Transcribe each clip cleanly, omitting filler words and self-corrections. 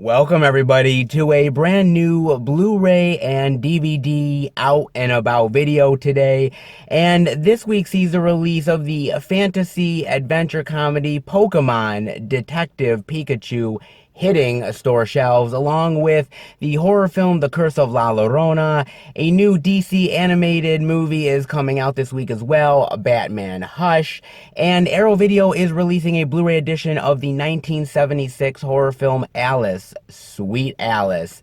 Welcome everybody to a brand new Blu-ray and DVD out and about video today. And this week sees the release of the fantasy adventure comedy Pokemon Detective Pikachu hitting store shelves, along with the horror film The Curse of La Llorona. A new DC animated movie is coming out this week as well, Batman Hush, and Arrow Video is releasing a Blu-ray edition of the 1976 horror film Alice, Sweet Alice,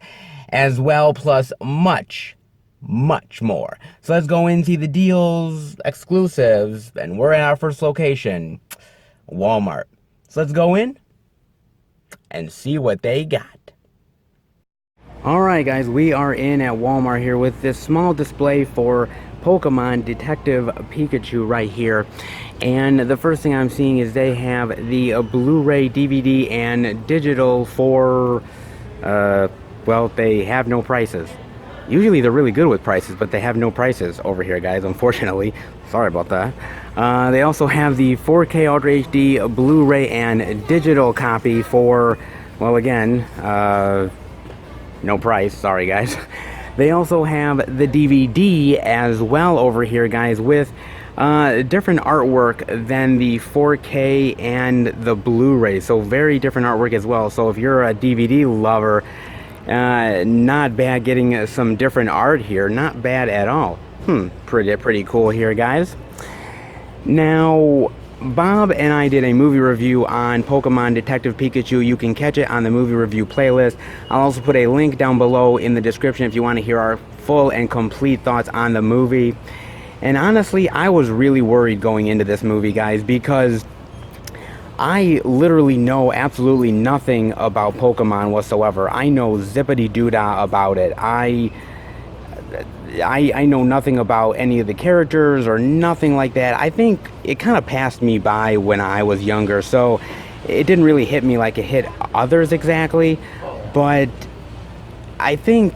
as well, plus much more. So let's go into the deals, exclusives, and we're at our first location, Walmart. So let's go in and see what they got. Alright guys, we are in at Walmart here with this small display for Pokemon Detective Pikachu right here. And the first thing I'm seeing is they have the Blu-ray, DVD, and digital for, well, they have no prices. Usually they're really good with prices, but they have no prices over here, guys, unfortunately. Sorry about that. They also have the 4K Ultra HD Blu-ray and digital copy for, well, again, no price. Sorry, guys. They also have the DVD as well over here, guys, with different artwork than the 4K and the Blu-ray. So very different artwork as well. So if you're a DVD lover, not bad getting some different art here. Not bad at all. Pretty cool here, guys. Now, Bob and I did a movie review on Pokemon Detective Pikachu. You can catch it on the movie review playlist. I'll also put a link down below in the description if you want to hear our full and complete thoughts on the movie. And honestly, I was really worried going into this movie, guys, because I literally know absolutely nothing about Pokemon whatsoever. I know zippity-doo-dah about it. I know nothing about any of the characters or nothing like that. I think it kind of passed me by when I was younger, so it didn't really hit me like it hit others exactly. But I think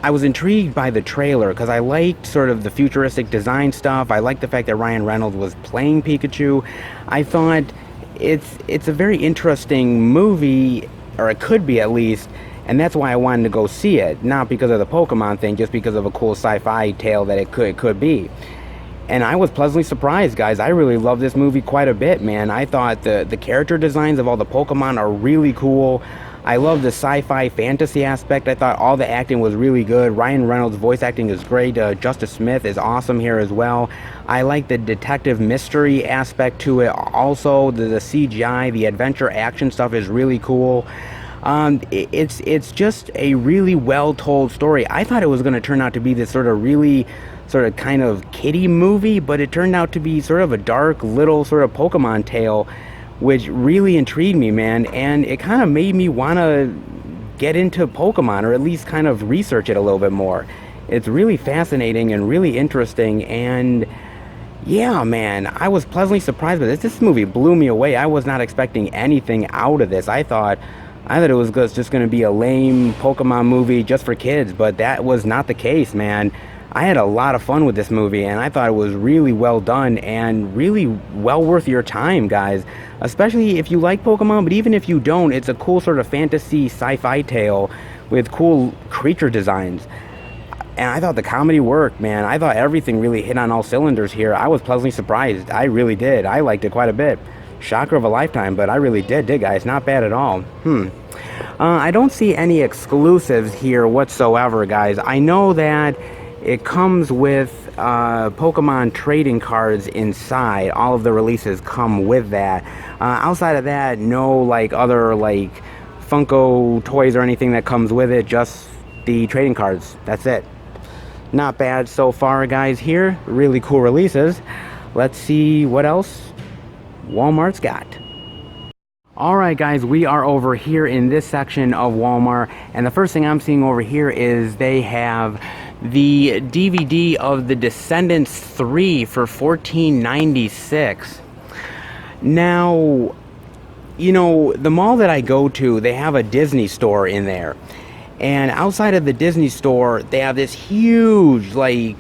I was intrigued by the trailer because I liked sort of the futuristic design stuff. I liked the fact that Ryan Reynolds was playing Pikachu. I thought it's a very interesting movie, or it could be at least, and that's why I wanted to go see it. Not because of the Pokemon thing, just because of a cool sci-fi tale that it could be. And I was pleasantly surprised, guys. I really love this movie quite a bit, man. I thought the character designs of all the Pokemon are really cool. I love the sci-fi fantasy aspect. I thought all the acting was really good. Ryan Reynolds' voice acting is great. Justice Smith is awesome here as well. I like the detective mystery aspect to it. Also, the CGI, the adventure action stuff is really cool. It's just a really well-told story. I thought it was going to turn out to be this sort of kind of kiddie movie, but it turned out to be sort of a dark little sort of Pokemon tale, which really intrigued me, man, and it kind of made me want to get into Pokemon, or at least kind of research it a little bit more. It's really fascinating and really interesting, and yeah, man, I was pleasantly surprised by this. This movie blew me away. I was not expecting anything out of this. I thought it was just going to be a lame Pokemon movie just for kids, but that was not the case, man. I had a lot of fun with this movie, and I thought it was really well done and really well worth your time, guys. Especially if you like Pokemon, but even if you don't, it's a cool sort of fantasy sci-fi tale with cool creature designs. And I thought the comedy worked, man. I thought everything really hit on all cylinders here. I was pleasantly surprised. I really did. I liked it quite a bit. Shocker of a lifetime, but I really did, guys. Not bad at all. I don't see any exclusives here whatsoever, guys. I know that it comes with Pokemon trading cards inside. All of the releases come with that. Outside of that, no like other like Funko toys or anything that comes with it. Just the trading cards. That's it. Not bad so far, guys. Here, really cool releases. Let's see what else Walmart's got. Alright guys, we are over here in this section of Walmart, and the first thing I'm seeing over here is they have the DVD of The Descendants 3 for $14.96. Now, you know, the mall that I go to, they have a Disney store in there. And outside of the Disney store, they have this huge, like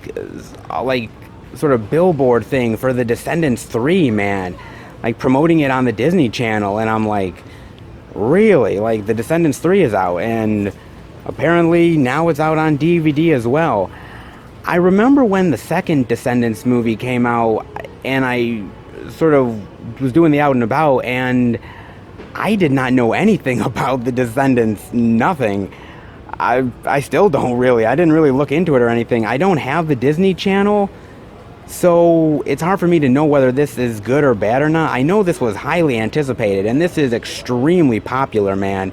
sort of billboard thing for The Descendants 3, man. Like promoting it on the Disney Channel, and I'm like, Really? Like, The Descendants 3 is out, and apparently now it's out on DVD as well. I remember when the second Descendants movie came out, and I sort of was doing the out and about, and I did not know anything about the Descendants. Nothing. I still don't really. I didn't really look into it or anything. I don't have the Disney Channel, so it's hard for me to know whether this is good or bad or not. I know this was highly anticipated, and this is extremely popular, man.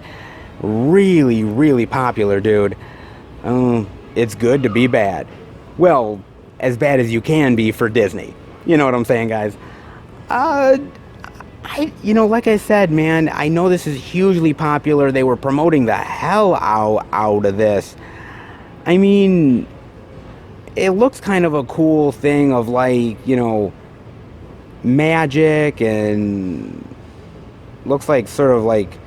Really, really popular, dude. It's good to be bad. Well, as bad as you can be for Disney. You know what I'm saying, guys? Like I said, man, I know this is hugely popular. They were promoting the hell out of this. I mean, it looks kind of a cool thing of, like, magic, and looks like sort of like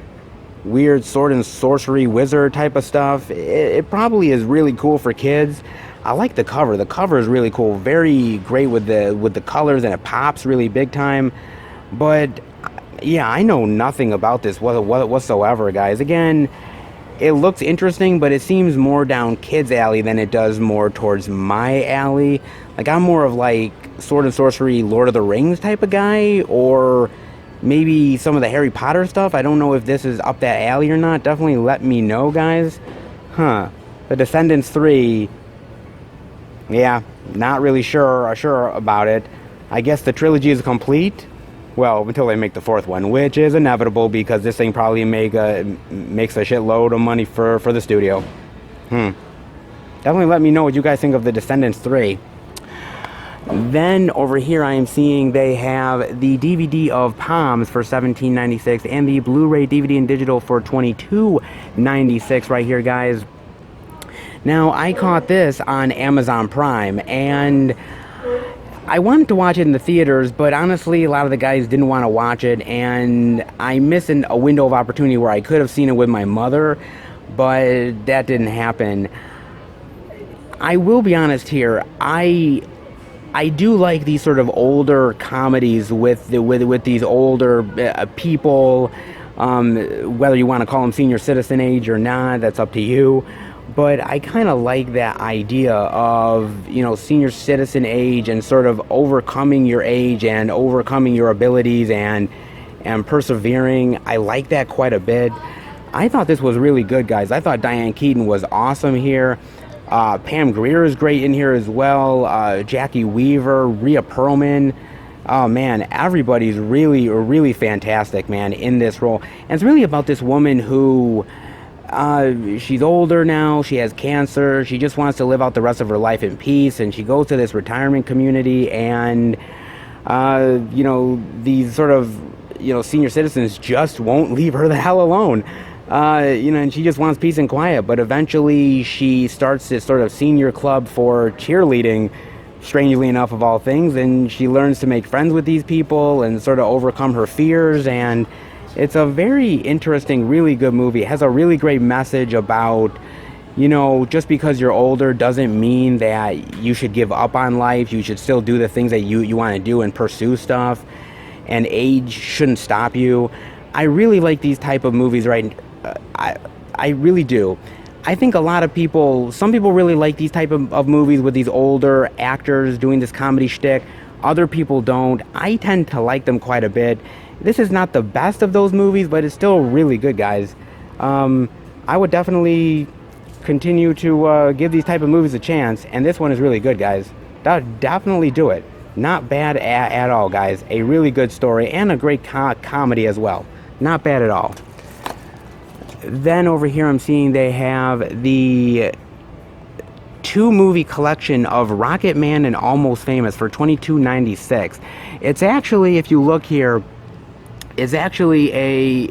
weird sword and sorcery wizard type of stuff. It probably is really cool for kids. I like the cover. The cover is really cool. Very great with the colors, and it pops really big time. But yeah, I know nothing about this whatsoever, guys. Again, it looks interesting, but it seems more down kids' alley than it does more towards my alley. Like, I'm more of like sword and sorcery, Lord of the Rings type of guy, or maybe some of the Harry Potter stuff. I don't know if this is up that alley or not. Definitely let me know, guys. The Descendants 3, yeah, not really sure about it. I guess the trilogy is complete. Well, until they make the fourth one, which is inevitable because this thing probably makes a shitload of money for the studio. Definitely let me know what you guys think of the Descendants 3. Then over here I am seeing they have the DVD of Palms for $17.96 and the Blu-ray DVD and digital for $22.96 right here, guys. Now, I caught this on Amazon Prime, and I wanted to watch it in the theaters, but honestly, a lot of the guys didn't want to watch it, and I missed a window of opportunity where I could have seen it with my mother, but that didn't happen. I will be honest here, I do like these sort of older comedies with these older people, whether you want to call them senior citizen age or not, that's up to you. But I kind of like that idea of, senior citizen age and sort of overcoming your age and overcoming your abilities and persevering. I like that quite a bit. I thought this was really good, guys. I thought Diane Keaton was awesome here. Pam Grier is great in here as well. Jackie Weaver, Rhea Perlman. Oh, man, everybody's really, really fantastic, man, in this role. And it's really about this woman who... she's older now, she has cancer, she just wants to live out the rest of her life in peace, and she goes to this retirement community, and these sort of senior citizens just won't leave her the hell alone, and she just wants peace and quiet. But eventually she starts this sort of senior club for cheerleading, strangely enough, of all things, and she learns to make friends with these people and sort of overcome her fears. And it's a very interesting, really good movie. It has a really great message about, just because you're older doesn't mean that you should give up on life. You should still do the things that you want to do and pursue stuff. And age shouldn't stop you. I really like these type of movies, right? I really do. I think some people really like these type of movies with these older actors doing this comedy shtick. Other people don't. I tend to like them quite a bit. This is not the best of those movies, but it's still really good, guys. I would definitely continue to give these type of movies a chance, and this one is really good, guys. Definitely do it. Not bad at all, guys. A really good story and a great comedy as well. Not bad at all. Then over here I'm seeing they have the 2-movie collection of Rocket Man and Almost Famous for $22.96. It's actually, if you look here, it's actually a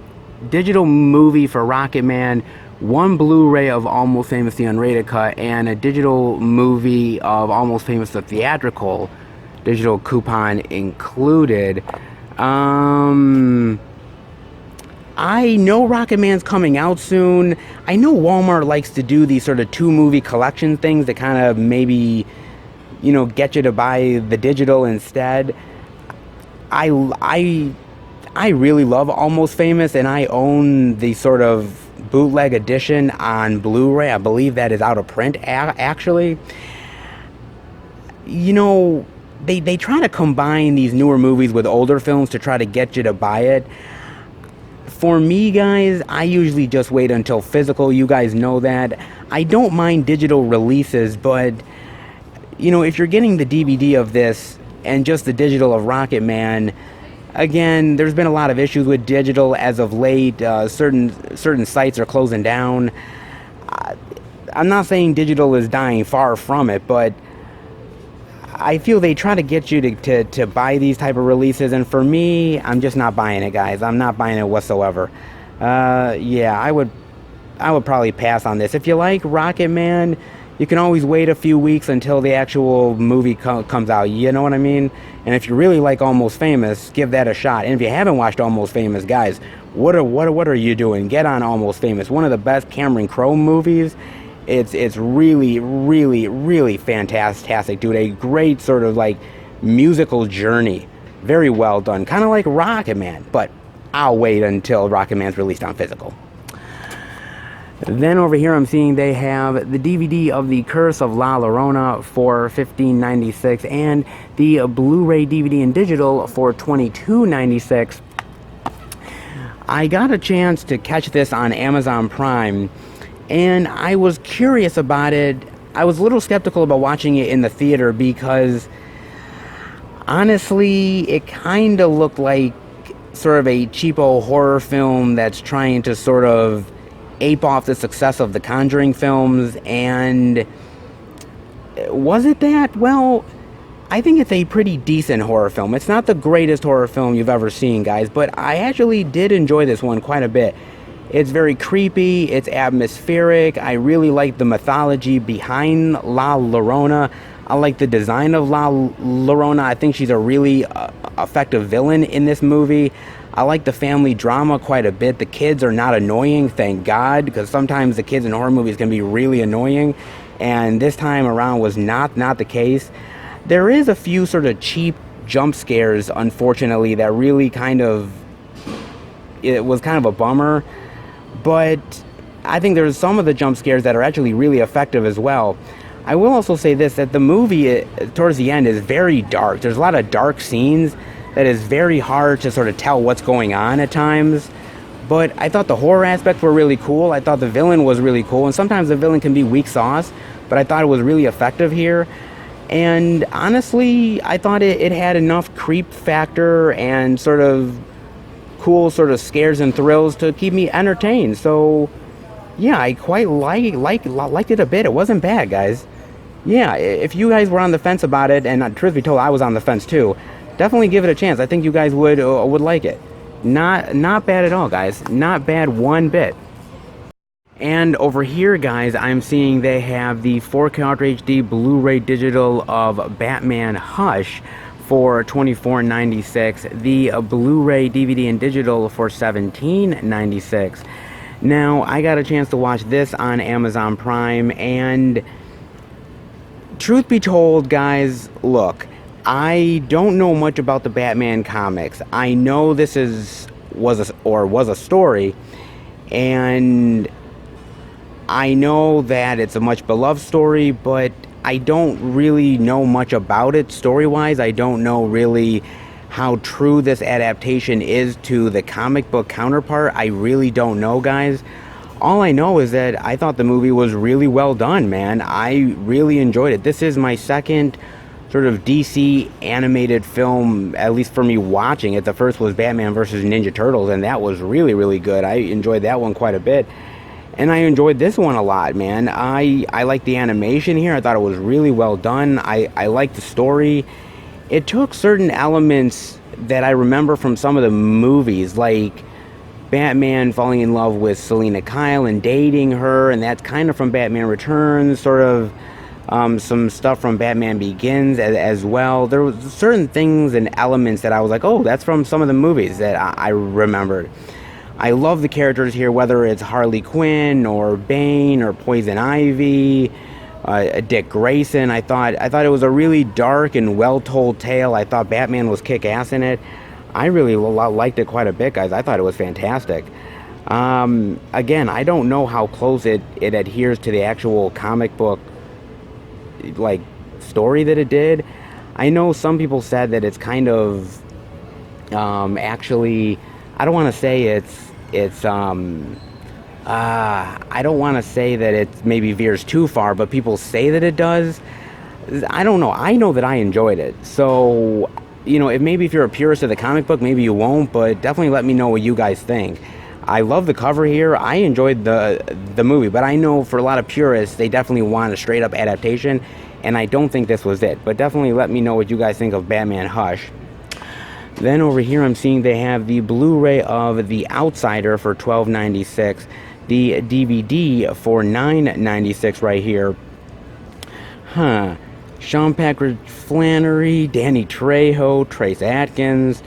digital movie for Rocket Man, 1 Blu-ray of Almost Famous, the unrated cut, and a digital movie of Almost Famous, the theatrical, digital coupon included. I know Rocket Man's coming out soon. I know Walmart likes to do these sort of 2-movie collection things that kind of maybe, get you to buy the digital instead. I'm I really love Almost Famous, and I own the sort of bootleg edition on Blu-ray. I believe that is out of print, actually. You know, they try to combine these newer movies with older films to try to get you to buy it. For me, guys, I usually just wait until physical. You guys know that. I don't mind digital releases, but, you know, if you're getting the DVD of this and just the digital of Rocket Man, again, there's been a lot of issues with digital as of late. Certain sites are closing down. I'm not saying digital is dying, far from it, but I feel they try to get you to buy these type of releases, and for me, I'm just not buying it, guys. I'm not buying it whatsoever. Yeah, I would probably pass on this. If you like Rocket Man, you can always wait a few weeks until the actual movie comes out. You know what I mean? And if you really like Almost Famous, give that a shot. And if you haven't watched Almost Famous, guys, what are you doing? Get on Almost Famous. One of the best Cameron Crowe movies. It's really, really, really fantastic, dude. A great sort of like musical journey. Very well done. Kind of like Rocket Man, but I'll wait until Rocket Man's released on physical. Then over here I'm seeing they have the DVD of The Curse of La Llorona for $15.96 and the Blu-ray DVD and digital for $22.96. I got a chance to catch this on Amazon Prime, and I was curious about it. I was a little skeptical about watching it in the theater because honestly, it kind of looked like sort of a cheapo horror film that's trying to sort of ape off the success of the Conjuring films. And was it that? Well, I think it's a pretty decent horror film. It's not the greatest horror film you've ever seen, guys, but I actually did enjoy this one quite a bit. It's very creepy, it's atmospheric. I really like the mythology behind La Llorona. I like the design of La Llorona. I think she's a really effective villain in this movie. I like the family drama quite a bit. The kids are not annoying, thank God, because sometimes the kids in horror movies can be really annoying, and this time around was not the case. There is a few sort of cheap jump scares, unfortunately, that really it was kind of a bummer. But I think there's some of the jump scares that are actually really effective as well. I will also say this, that the movie towards the end is very dark. There's a lot of dark scenes that is very hard to sort of tell what's going on at times. But I thought the horror aspects were really cool. I thought the villain was really cool. And sometimes the villain can be weak sauce, but I thought it was really effective here. And honestly, I thought it had enough creep factor and sort of cool sort of scares and thrills to keep me entertained. So yeah, I quite liked it a bit. It wasn't bad, guys. Yeah, if you guys were on the fence about it, and truth be told, I was on the fence too, definitely give it a chance. I think you guys would like it. Not bad at all, guys. Not bad one bit. And over here, guys, I'm seeing they have the 4K Ultra HD Blu-ray digital of Batman Hush for $24.96, the Blu-ray DVD and digital for $17.96. Now, I got a chance to watch this on Amazon Prime, and truth be told, guys, look, I don't know much about the Batman comics. I know this was a story, and I know that it's a much beloved story, but I don't really know much about it story-wise. I don't know really how true this adaptation is to the comic book counterpart. I really don't know, guys. All I know is that I thought the movie was really well done, man. I really enjoyed it. This is my second sort of DC animated film, at least for me watching it. The first was Batman vs. Ninja Turtles, and that was really, really good. I enjoyed that one quite a bit. And I enjoyed this one a lot, man. I like the animation here. I thought it was really well done. I liked the story. It took certain elements that I remember from some of the movies, like Batman falling in love with Selina Kyle and dating her, and that's kind of from Batman Returns, sort of some stuff from Batman Begins as well. There was certain things and elements that I was like, oh, that's from some of the movies that I remembered. I love the characters here, whether it's Harley Quinn or Bane or Poison Ivy, Dick Grayson. I thought it was a really dark and well-told tale. I thought Batman was kick-ass in it. I really liked it quite a bit, guys. I thought it was fantastic. Again, I don't know how close it adheres to the actual comic book, like, story that it did. I know some people said that it's kind of, actually, I don't want to say I don't want to say that it maybe veers too far, but people say that it does. I don't know. I know that I enjoyed it. So, if you're a purist of the comic book, maybe you won't, but definitely let me know what you guys think. I love the cover here. I enjoyed the movie, but I know for a lot of purists, they definitely want a straight up adaptation, and I don't think this was it. But definitely let me know what you guys think of Batman Hush. Then over here, I'm seeing they have the Blu-ray of The Outsider for $12.96, the DVD for $9.96 right here. Sean Patrick Flanery, Danny Trejo, Trace Adkins.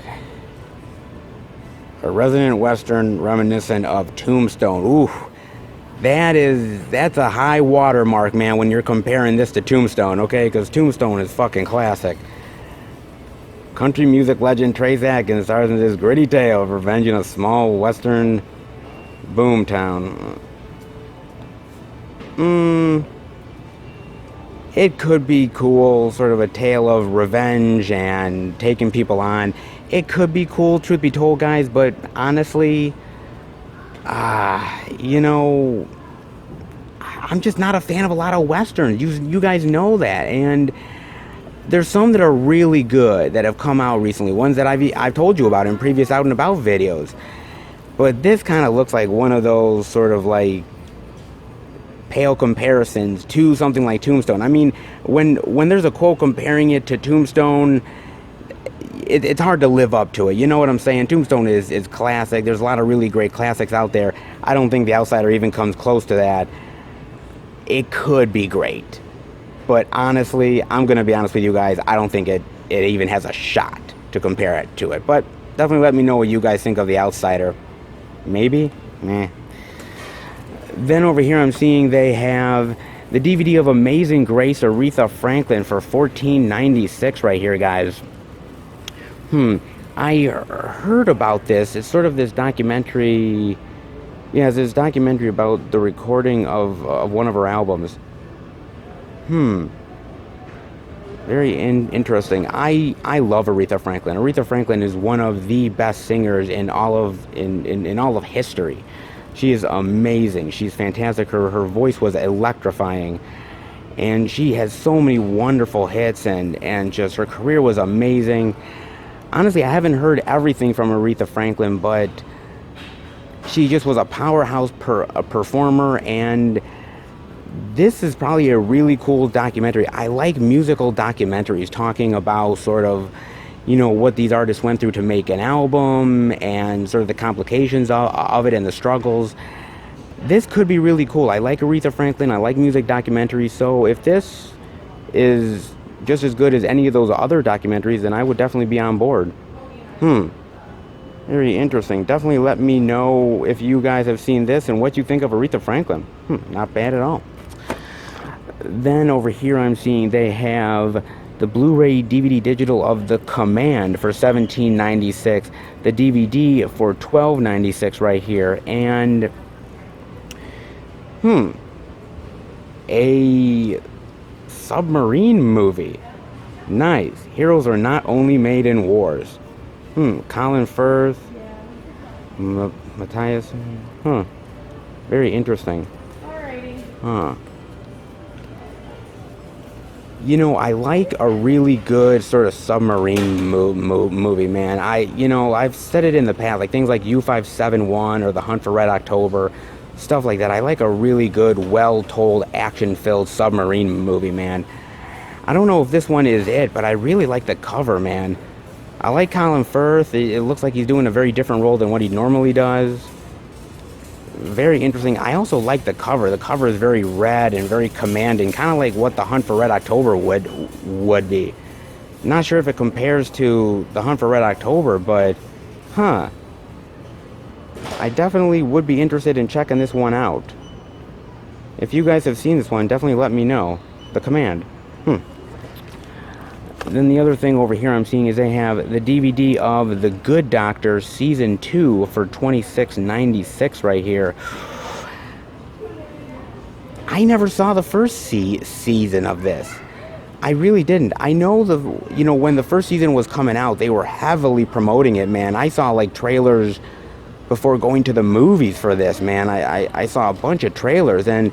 A resident western reminiscent of Tombstone. Ooh, that's a high watermark, man, when you're comparing this to Tombstone, okay? Because Tombstone is fucking classic. Country music legend Trace Adkins stars in this gritty tale of revenge in a small western boomtown. It could be cool, sort of a tale of revenge and taking people on. It could be cool, truth be told, guys, but honestly, I'm just not a fan of a lot of westerns. You guys know that, and there's some that are really good that have come out recently, ones that I've told you about in previous Out and About videos. But this kind of looks like one of those sort of like pale comparisons to something like Tombstone. I mean, when there's a quote comparing it to Tombstone, it's hard to live up to it. You know what I'm saying? Tombstone is classic. There's a lot of really great classics out there. I don't think The Outsider even comes close to that. It could be great. But honestly, I'm going to be honest with you guys, I don't think it even has a shot to compare it to it. But definitely let me know what you guys think of The Outsider. Maybe? Meh. Then over here I'm seeing they have the DVD of Amazing Grace, Aretha Franklin for $14.96 right here, guys. I heard about this. It's sort of this documentary. Yeah, it's this documentary about the recording of one of her albums. Very interesting. I love Aretha Franklin. Aretha Franklin is one of the best singers in all of history. She is amazing. She's fantastic. Her voice was electrifying. And she has so many wonderful hits, and just her career was amazing. Honestly, I haven't heard everything from Aretha Franklin, but she just was a powerhouse performer, and this is probably a really cool documentary. I like musical documentaries talking about sort of, what these artists went through to make an album and sort of the complications of it and the struggles. This could be really cool. I like Aretha Franklin. I like music documentaries. So if this is just as good as any of those other documentaries, then I would definitely be on board. Very interesting. Definitely let me know if you guys have seen this and what you think of Aretha Franklin. Not bad at all. Then over here I'm seeing they have the Blu-ray DVD digital of The Command for $17.96, the DVD for $12.96 right here, and a submarine movie. Nice. Heroes are not only made in wars. Colin Firth, Matthias. Very interesting. Alrighty. I like a really good sort of submarine movie, man. I've said it in the past, like things like U-571 or The Hunt for Red October, stuff like that. I like a really good, well-told, action-filled submarine movie, man. I don't know if this one is it, but I really like the cover, man. I like Colin Firth. It looks like he's doing a very different role than what he normally does. Very interesting. I also like the cover. The cover is very red and very commanding, kind of like what The Hunt for Red October would be. Not sure if it compares to The Hunt for Red October, but I definitely would be interested in checking this one out. If you guys have seen this one, definitely let me know. The Command. then the other thing over here I'm seeing is they have the DVD of The Good Doctor Season 2 for $26.96 right here. I never saw the first season of this. I really didn't. I know when the first season was coming out, they were heavily promoting it, man. I saw like trailers before going to the movies for this, man. I saw a bunch of trailers, and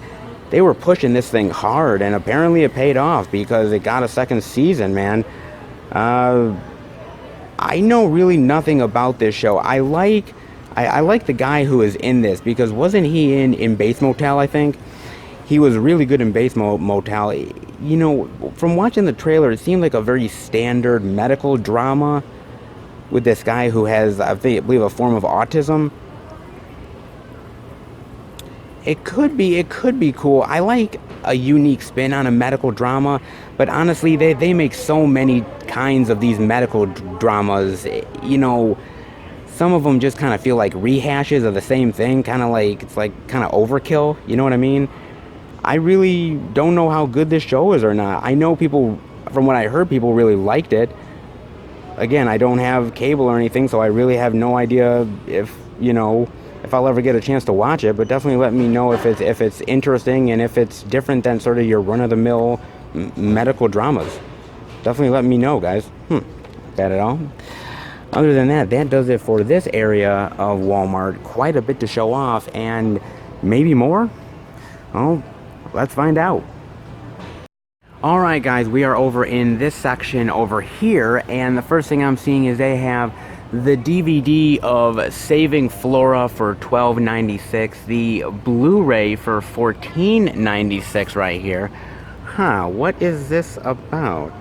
they were pushing this thing hard, and apparently it paid off because it got a second season, man. I know really nothing about this show. I like the guy who is in this, because wasn't he in Bates Motel, I think? He was really good in Bates Motel. You know, from watching the trailer, it seemed like a very standard medical drama with this guy who has, I believe, a form of autism. It could be cool. I like a unique spin on a medical drama, but honestly, they make so many kinds of these medical dramas. You know, some of them just kind of feel like rehashes of the same thing, kind of like, it's like kind of overkill, you know what I mean? I really don't know how good this show is or not. I know people, from what I heard, people really liked it. Again, I don't have cable or anything, so I really have no idea if I'll ever get a chance to watch it, but definitely let me know if it's interesting and if it's different than sort of your run-of-the-mill medical dramas. Definitely let me know, guys. Bad at all. Other than that, that does it for this area of Walmart. Quite a bit to show off, and maybe more? Oh, let's find out. Alright guys, we are over in this section over here, and the first thing I'm seeing is they have the DVD of Saving Flora for $12.96, the Blu-ray for $14.96 right here. What is this about?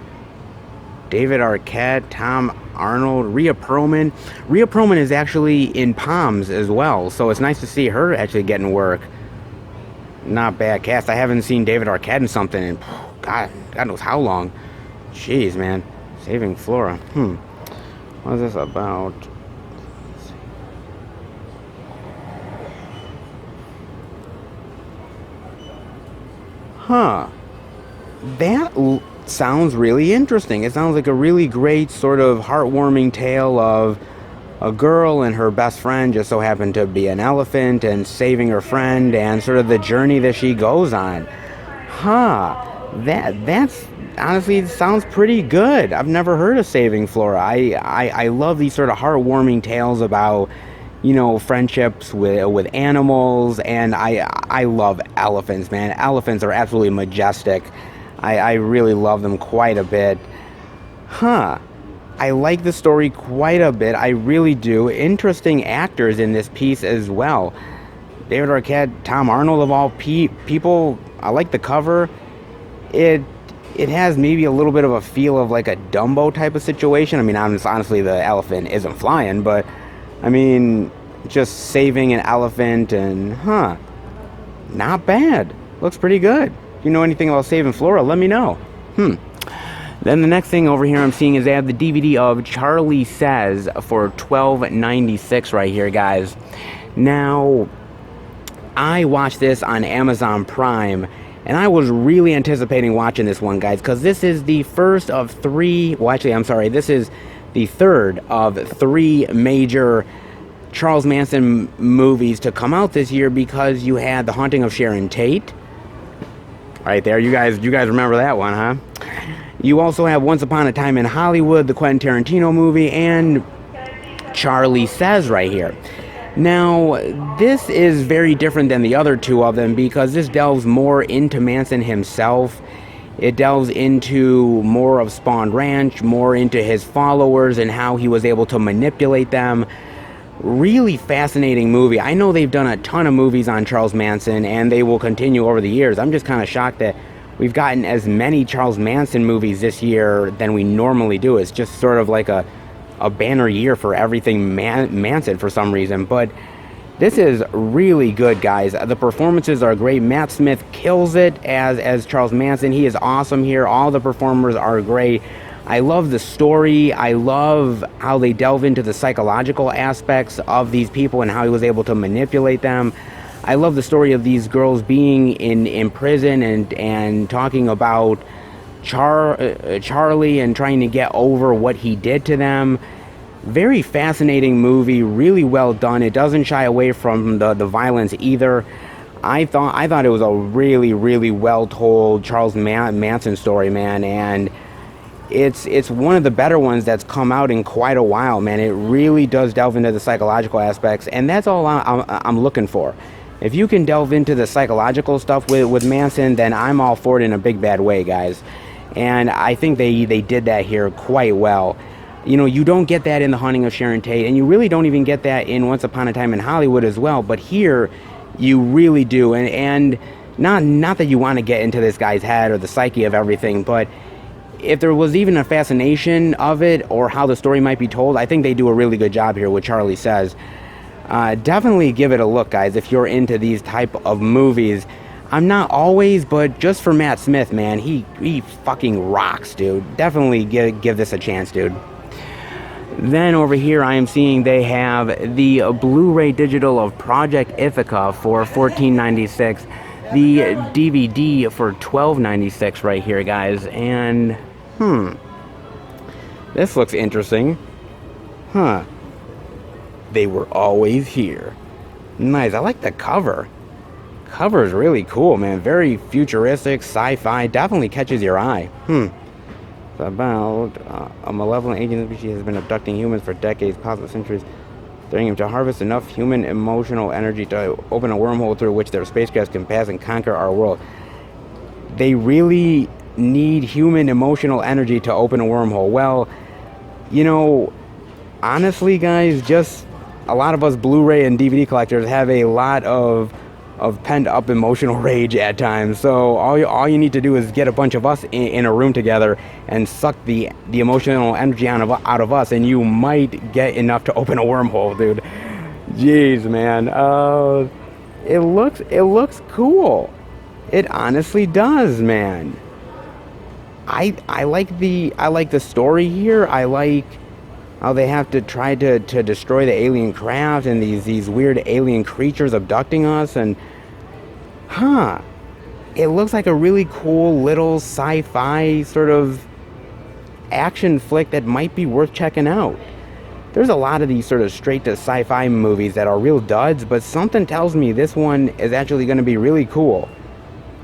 David Arquette, Tom Arnold, Rhea Perlman. Rhea Perlman is actually in Palms as well, so it's nice to see her actually getting work. Not bad cast. I haven't seen David Arquette in something in God knows how long. Jeez, man. Saving Flora. What is this about? That sounds really interesting. It sounds like a really great sort of heartwarming tale of a girl and her best friend just so happened to be an elephant and saving her friend, and sort of the journey that she goes on. That's honestly sounds pretty good. I've never heard of Saving Flora. I love these sort of heartwarming tales about, you know, friendships with animals, and I love elephants, man. Elephants are absolutely majestic. I really love them quite a bit. I like the story quite a bit. I really do. Interesting actors in this piece as well. David Arquette, Tom Arnold of all people. I like the cover. It has maybe a little bit of a feel of like a Dumbo type of situation. I mean, honestly, the elephant isn't flying, but I mean, just saving an elephant and not bad. Looks pretty good. If you know anything about Saving Flora, let me know. Then the next thing over here I'm seeing is they have the DVD of Charlie Says for $12.96 right here, guys. Now, I watched this on Amazon Prime, and I was really anticipating watching this one, guys, because this is the first of three, well, actually, I'm sorry, this is the third of three major Charles Manson movies to come out this year, because you had The Haunting of Sharon Tate. Right there, you guys remember that one, huh? You also have Once Upon a Time in Hollywood, the Quentin Tarantino movie, and Charlie Says right here. Now, this is very different than the other two of them, because this delves more into Manson himself. It delves into more of Spawn Ranch, more into his followers and how he was able to manipulate them. Really fascinating movie. I know they've done a ton of movies on Charles Manson, and they will continue over the years. I'm just kind of shocked that we've gotten as many Charles Manson movies this year than we normally do. It's just sort of like a banner year for everything Manson for some reason. But this is really good, guys. The performances are great. Matt Smith kills it as Charles Manson. He is awesome here. All the performers are great. I love the story. I love how they delve into the psychological aspects of these people and how he was able to manipulate them. I love the story of these girls being in prison and talking about Charlie and trying to get over what he did to them. Very fascinating movie, really well done. It doesn't shy away from the violence either. I thought it was a really, really well told Charles Manson story, man, and it's one of the better ones that's come out in quite a while, man. It really does delve into the psychological aspects, and that's all I'm looking for. If you can delve into the psychological stuff with Manson, then I'm all for it in a big bad way, guys. And I think they did that here quite well. You know, you don't get that in The Haunting of Sharon Tate, and you really don't even get that in Once Upon a Time in Hollywood as well, but here you really do. And not that you want to get into this guy's head or the psyche of everything, but if there was even a fascination of it or how the story might be told, I think they do a really good job here with Charlie Says. Definitely give it a look, guys, if you're into these type of movies. I'm not always, but just for Matt Smith, man, he fucking rocks, dude. Definitely give this a chance, dude. Then over here I am seeing they have the Blu-ray digital of Project Ithaca for $14.96. The DVD for $12.96 right here, guys. And, this looks interesting. Huh. They Were Always Here. Nice. I like the cover. Cover is really cool, man. Very futuristic, sci-fi. Definitely catches your eye. It's about a malevolent alien species has been abducting humans for decades, possibly centuries, daring to harvest enough human emotional energy to open a wormhole through which their spacecraft can pass and conquer our world. They really need human emotional energy to open a wormhole. Well, you know, honestly, guys, just a lot of us Blu-ray and DVD collectors have a lot of pent-up emotional rage at times. So all you need to do is get a bunch of us in a room together and suck the emotional energy out of us, and you might get enough to open a wormhole, dude. Jeez, man. It looks cool. It honestly does, man. I like the story here. I like how they have to try to destroy the alien craft and these weird alien creatures abducting us, and it looks like a really cool little sci-fi sort of action flick that might be worth checking out. There's a lot of these sort of straight to sci-fi movies that are real duds, but something tells me this one is actually going to be really cool.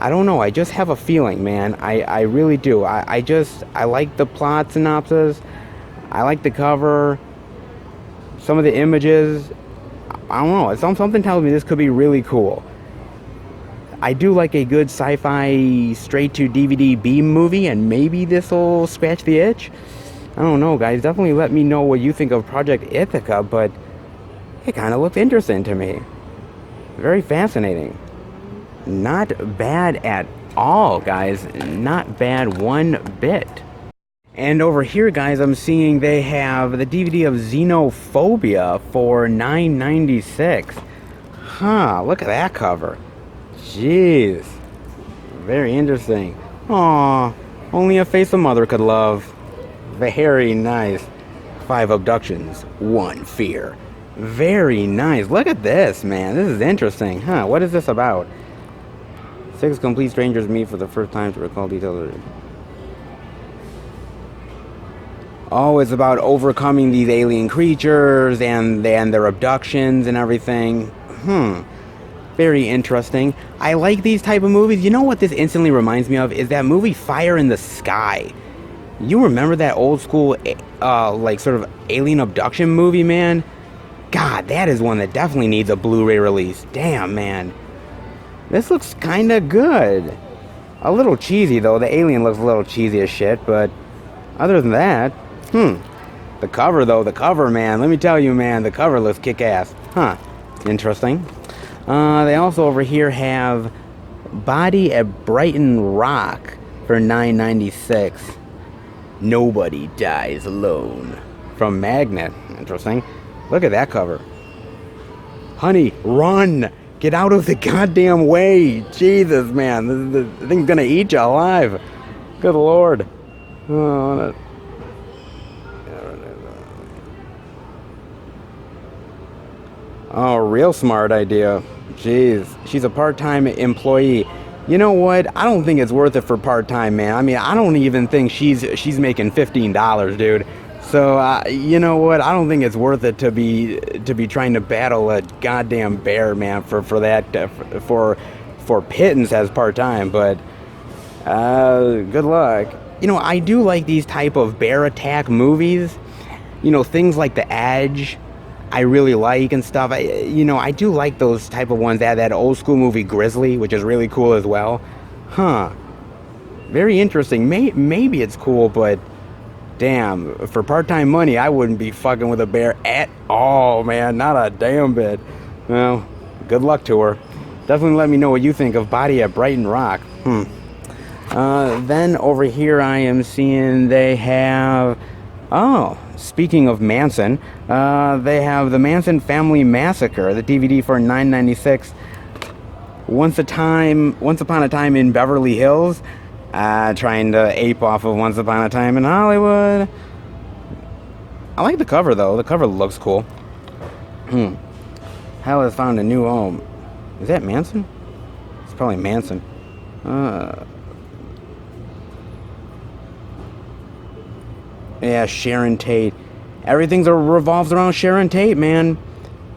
I don't know, I just have a feeling, man. I really do. I like the plot synopsis. I like the cover, some of the images. I don't know. Something tells me this could be really cool. I do like a good sci-fi straight-to-DVD B movie, and maybe this will scratch the itch. I don't know, guys. Definitely let me know what you think of Project Ithaca, but it kind of looks interesting to me. Very fascinating. Not bad at all, guys. Not bad one bit. And over here, guys, I'm seeing they have the DVD of Xenophobia for $9.96. Look at that cover. Jeez. Very interesting. Aw, only a face a mother could love. Very nice. 5 abductions, 1 fear. Very nice. Look at this, man. This is interesting. What is this about? 6 complete strangers meet for the first time to recall details. Oh, it's about overcoming these alien creatures and their abductions and everything. Very interesting. I like these type of movies. You know what this instantly reminds me of? Is that movie Fire in the Sky. You remember that old school, like sort of alien abduction movie, man? God, that is one that definitely needs a Blu-ray release. Damn, man. This looks kind of good. A little cheesy, though. The alien looks a little cheesy as shit, but other than that, the cover, though, man, let me tell you, man, the cover looks kick-ass. Interesting. They also over here have Body at Brighton Rock for $9.96. Nobody Dies Alone from Magnet. Interesting. Look at that cover. Honey, run! Get out of the goddamn way! Jesus, man, the thing's gonna eat you alive. Good Lord. Oh, real smart idea. Jeez. She's a part-time employee You know what? I don't think it's worth it for part-time, man. I mean, I don't even think she's making $15, dude. So, you know what? I don't think it's worth it to be trying to battle a goddamn bear, man, for that for pittance as part-time. But good luck. You know, I do like these type of bear attack movies. You know, things like The Edge, I really like and stuff. I do like those type of ones. That old school movie Grizzly, which is really cool as well. Huh. Very interesting. Maybe it's cool, but damn, for part-time money, I wouldn't be fucking with a bear at all, man. Not a damn bit. Well, good luck to her. Definitely let me know what you think of Body at Brighton Rock. Then over here I am seeing they have... Oh, speaking of Manson, they have the Manson Family Massacre, the DVD for $9.96. Once Upon a Time in Beverly Hills, trying to ape off of Once Upon a Time in Hollywood. I like the cover though. The cover looks cool. Hell has found a new home. Is that Manson? It's probably Manson. Yeah, Sharon Tate. Everything revolves around Sharon Tate, man.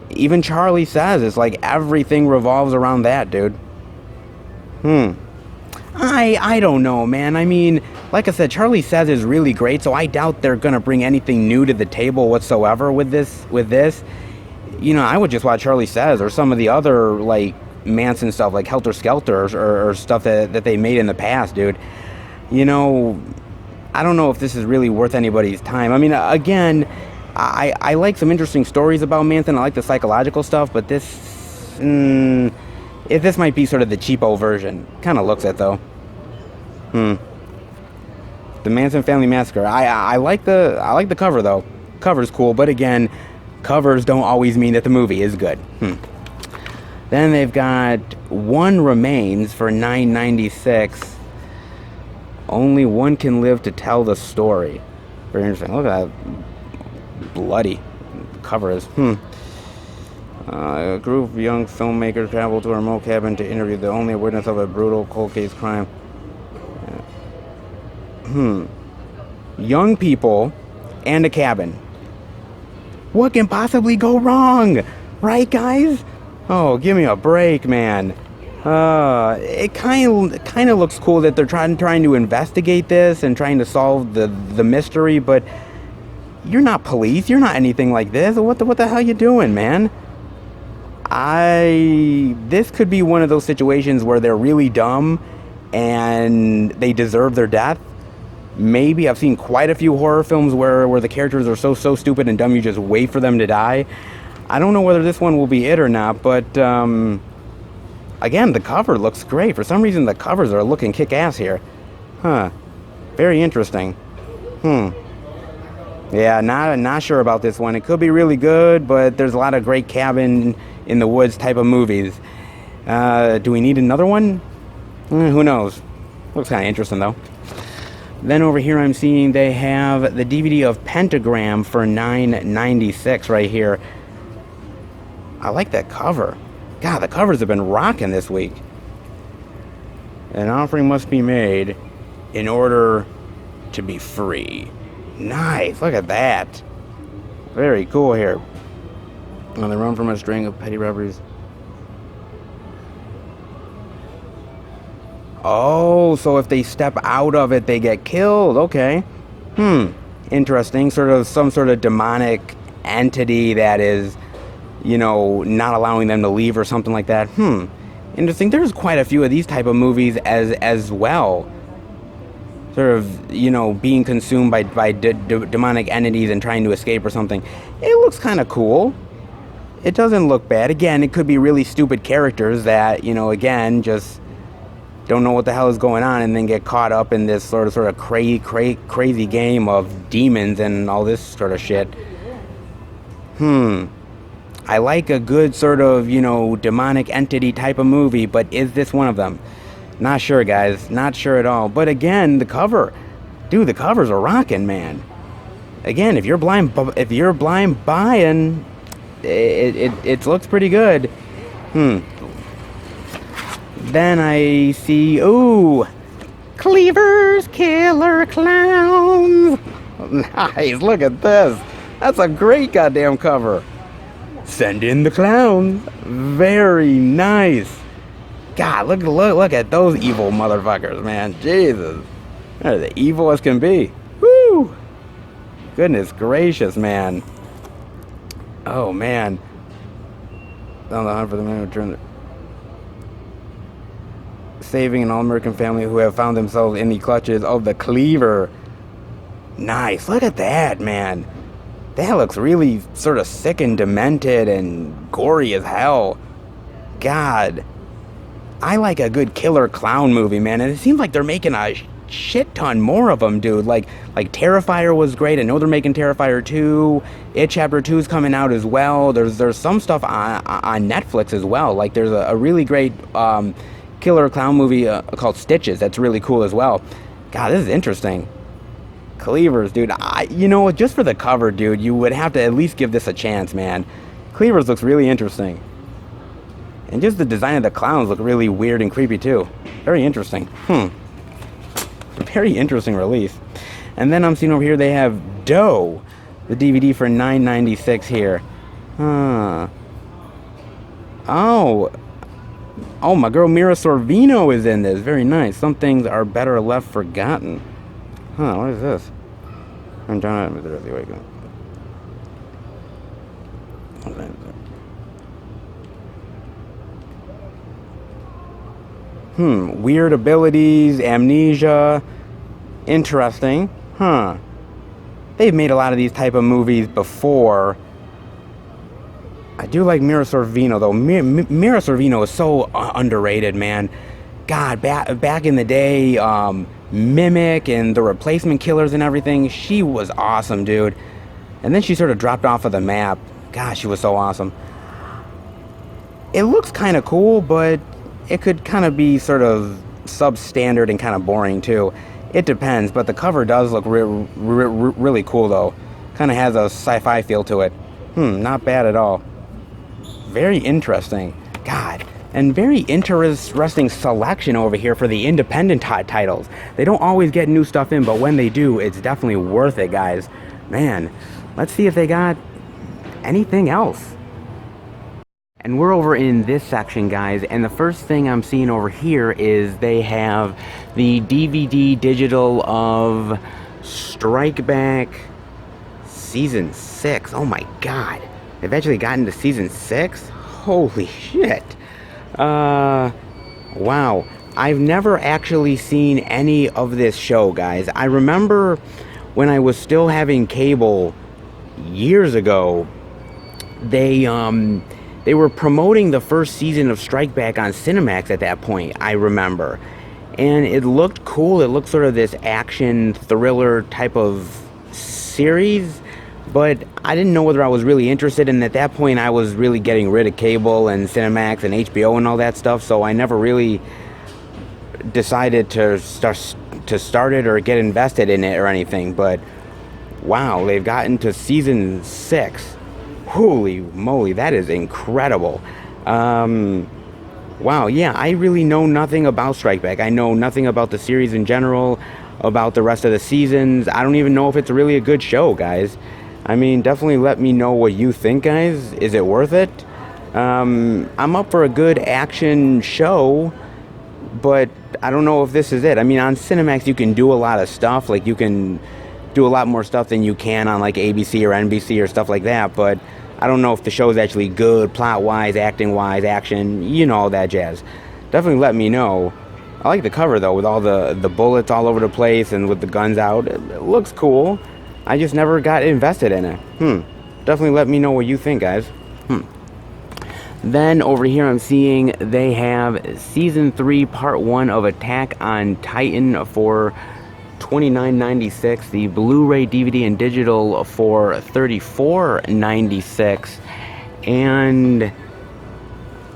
Even Charlie Says it's like everything revolves around that, dude. I don't know, man. I mean, like I said, Charlie Says is really great, so I doubt they're gonna bring anything new to the table whatsoever with this. You know, I would just watch Charlie Says or some of the other like Manson stuff, like Helter Skelter or stuff that they made in the past, dude. You know, I don't know if this is really worth anybody's time. I mean, again, I like some interesting stories about Manson. I like the psychological stuff, but this might be sort of the cheapo version. Kind of looks it though. The Manson Family Massacre. I like the cover though. Cover's cool, but again, covers don't always mean that the movie is good. Then they've got One Remains for $9.96. Only one can live to tell the story. Very interesting. Look at that bloody cover is. A group of young filmmakers travel to a remote cabin to interview the only witness of a brutal cold case crime. Young people and a cabin. What can possibly go wrong? Right, guys? Oh, give me a break, man. It kind of looks cool that they're trying to investigate this and trying to solve the mystery, but you're not police. You're not anything like this. What the hell you doing, man? This could be one of those situations where they're really dumb and they deserve their death. Maybe I've seen quite a few horror films where the characters are so stupid and dumb you just wait for them to die. I don't know whether this one will be it or not, but again, the cover looks great. For some reason, the covers are looking kick-ass here. Very interesting. Yeah, not sure about this one. It could be really good, but there's a lot of great cabin in the woods type of movies. Do we need another one? Who knows? Looks kind of interesting, though. Then over here, I'm seeing they have the DVD of Pentagram for $9.96 right here. I like that cover. God, the covers have been rocking this week. An offering must be made in order to be free. Nice, look at that. Very cool here. On the run from a string of petty robberies. Oh, so if they step out of it, they get killed. Okay. Interesting. Some sort of demonic entity that is, not allowing them to leave or something like that. Interesting. There's quite a few of these type of movies as well. Sort of, being consumed by demonic entities and trying to escape or something. It looks kind of cool. It doesn't look bad. Again, it could be really stupid characters that, again, just don't know what the hell is going on and then get caught up in this sort of crazy game of demons and all this sort of shit. I like a good sort of, demonic entity type of movie, but is this one of them? Not sure, guys. Not sure at all. But again, the cover. Dude, the covers are rocking, man. Again, if you're blind buying, it looks pretty good. Then I see, ooh, Cleaver's Killer Clowns. Nice, look at this. That's a great goddamn cover. Send in the clowns. Very nice. God, look at those evil motherfuckers, man. Jesus. They're the evil as can be. Woo! Goodness gracious, man. Oh, man. On the hunt for the man who turned... Saving an all-American family who have found themselves in the clutches of the Cleaver. Nice. Look at that, man. That looks really sort of sick and demented and gory as hell. God. I like a good killer clown movie, man. And it seems like they're making a shit ton more of them, dude. Like Terrifier was great. I know they're making Terrifier 2. It Chapter 2 is coming out as well. There's some stuff on Netflix as well. Like there's a really great killer clown movie called Stitches. That's really cool as well. God, this is interesting. Cleavers, dude. You know, just for the cover, dude, you would have to at least give this a chance, man. Cleavers looks really interesting. And just the design of the clowns look really weird and creepy, too. Very interesting. Very interesting release. And then I'm seeing over here they have Doe, the DVD for $9.96 here. Oh, my girl Mira Sorvino is in this. Very nice. Some things are better left forgotten. What is this? I'm trying to... Wait, weird abilities, amnesia. Interesting. They've made a lot of these type of movies before. I do like Mira Sorvino, though. Mira Sorvino is so underrated, man. God, back in the day, Mimic and The Replacement Killers and everything, she was awesome, dude. And then she sort of dropped off of the map. Gosh, she was so awesome. It looks kind of cool, but it could kind of be sort of substandard and kind of boring, too. It depends, but the cover does look really cool, though. Kind of has a sci-fi feel to it. Not bad at all. Very interesting. God. And very interesting selection over here for the independent titles. They don't always get new stuff in, but when they do, it's definitely worth it, guys. Man, let's see if they got anything else. And we're over in this section, guys, and the first thing I'm seeing over here is they have the DVD digital of Strike Back Season 6. Oh my God. They've actually gotten to Season 6? Holy shit. Wow. I've never actually seen any of this show, guys. I remember when I was still having cable years ago, they were promoting the first season of Strike Back on Cinemax at that point, I remember. And it looked cool. It looked sort of this action thriller type of series, but I didn't know whether I was really interested, and at that point I was really getting rid of cable and Cinemax and HBO and all that stuff, so I never really decided to start it or get invested in it or anything. But wow, they've gotten to Season 6. Holy moly, that is incredible. Wow, yeah, I really know nothing about Strike Back. I know nothing about the series in general, about the rest of the seasons. I don't even know if it's really a good show, guys. I mean, definitely let me know what you think, guys. Is it worth it? I'm up for a good action show, but I don't know if this is it. I mean, on Cinemax, you can do a lot of stuff. Like, you can do a lot more stuff than you can on, like, ABC or NBC or stuff like that, but I don't know if the show is actually good, plot-wise, acting-wise, action, you know, all that jazz. Definitely let me know. I like the cover, though, with all the bullets all over the place and with the guns out. It looks cool. I just never got invested in it. Definitely let me know what you think, guys. Then over here I'm seeing they have Season 3, Part 1 of Attack on Titan for $29.96. The Blu-ray, DVD, and digital for $34.96. And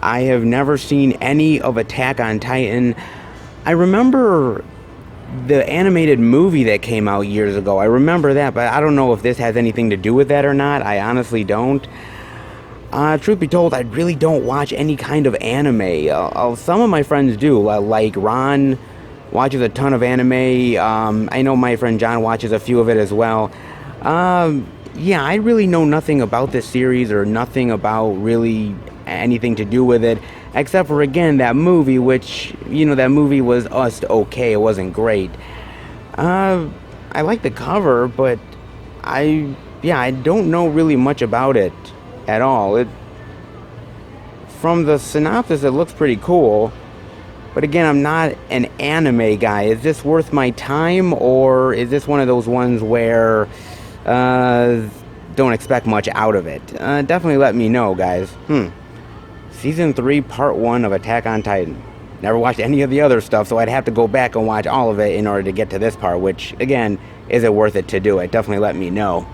I have never seen any of Attack on Titan. I remember the animated movie that came out years ago. I remember that, but I don't know if this has anything to do with that or not. I honestly don't. Truth be told, I really don't watch any kind of anime. Some of my friends do, like Ron watches a ton of anime. I know my friend John watches a few of it as well. Yeah, I really know nothing about this series or nothing about really anything to do with it, except for again that movie, which that movie was just okay. It wasn't great. Uh, I like the cover, but I don't know really much about it at all. From the synopsis, it looks pretty cool. But again, I'm not an anime guy. Is this worth my time, or is this one of those ones where uh, don't expect much out of it? Definitely let me know, guys. Season 3, Part 1 of Attack on Titan. Never watched any of the other stuff, so I'd have to go back and watch all of it in order to get to this part, which, again, is it worth it to do it? Definitely let me know.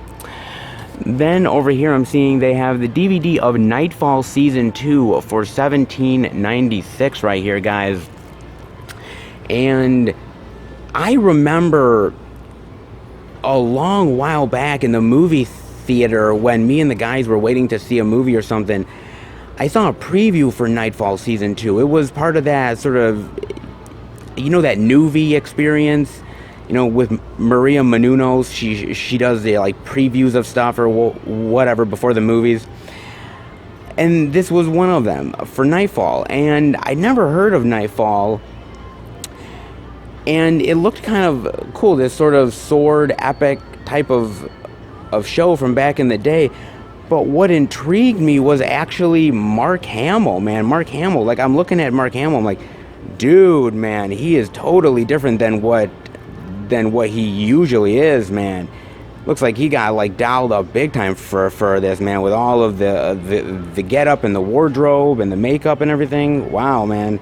Then over here I'm seeing they have the DVD of Nightfall Season 2 for $17.96 right here, guys. And I remember a long while back in the movie theater when me and the guys were waiting to see a movie or something, I saw a preview for Nightfall Season 2. It was part of that sort of, that Nuvi experience, with Maria Menounos. She does the like previews of stuff or whatever before the movies. And this was one of them for Nightfall. And I never heard of Nightfall. And it looked kind of cool, this sort of sword epic type of show from back in the day. But what intrigued me was actually Mark Hamill, man. Mark Hamill, like I'm looking at Mark Hamill, I'm like, dude, man, he is totally different than what he usually is, man. Looks like he got like dialed up big time for this, man, with all of the get up and the wardrobe and the makeup and everything. Wow, man.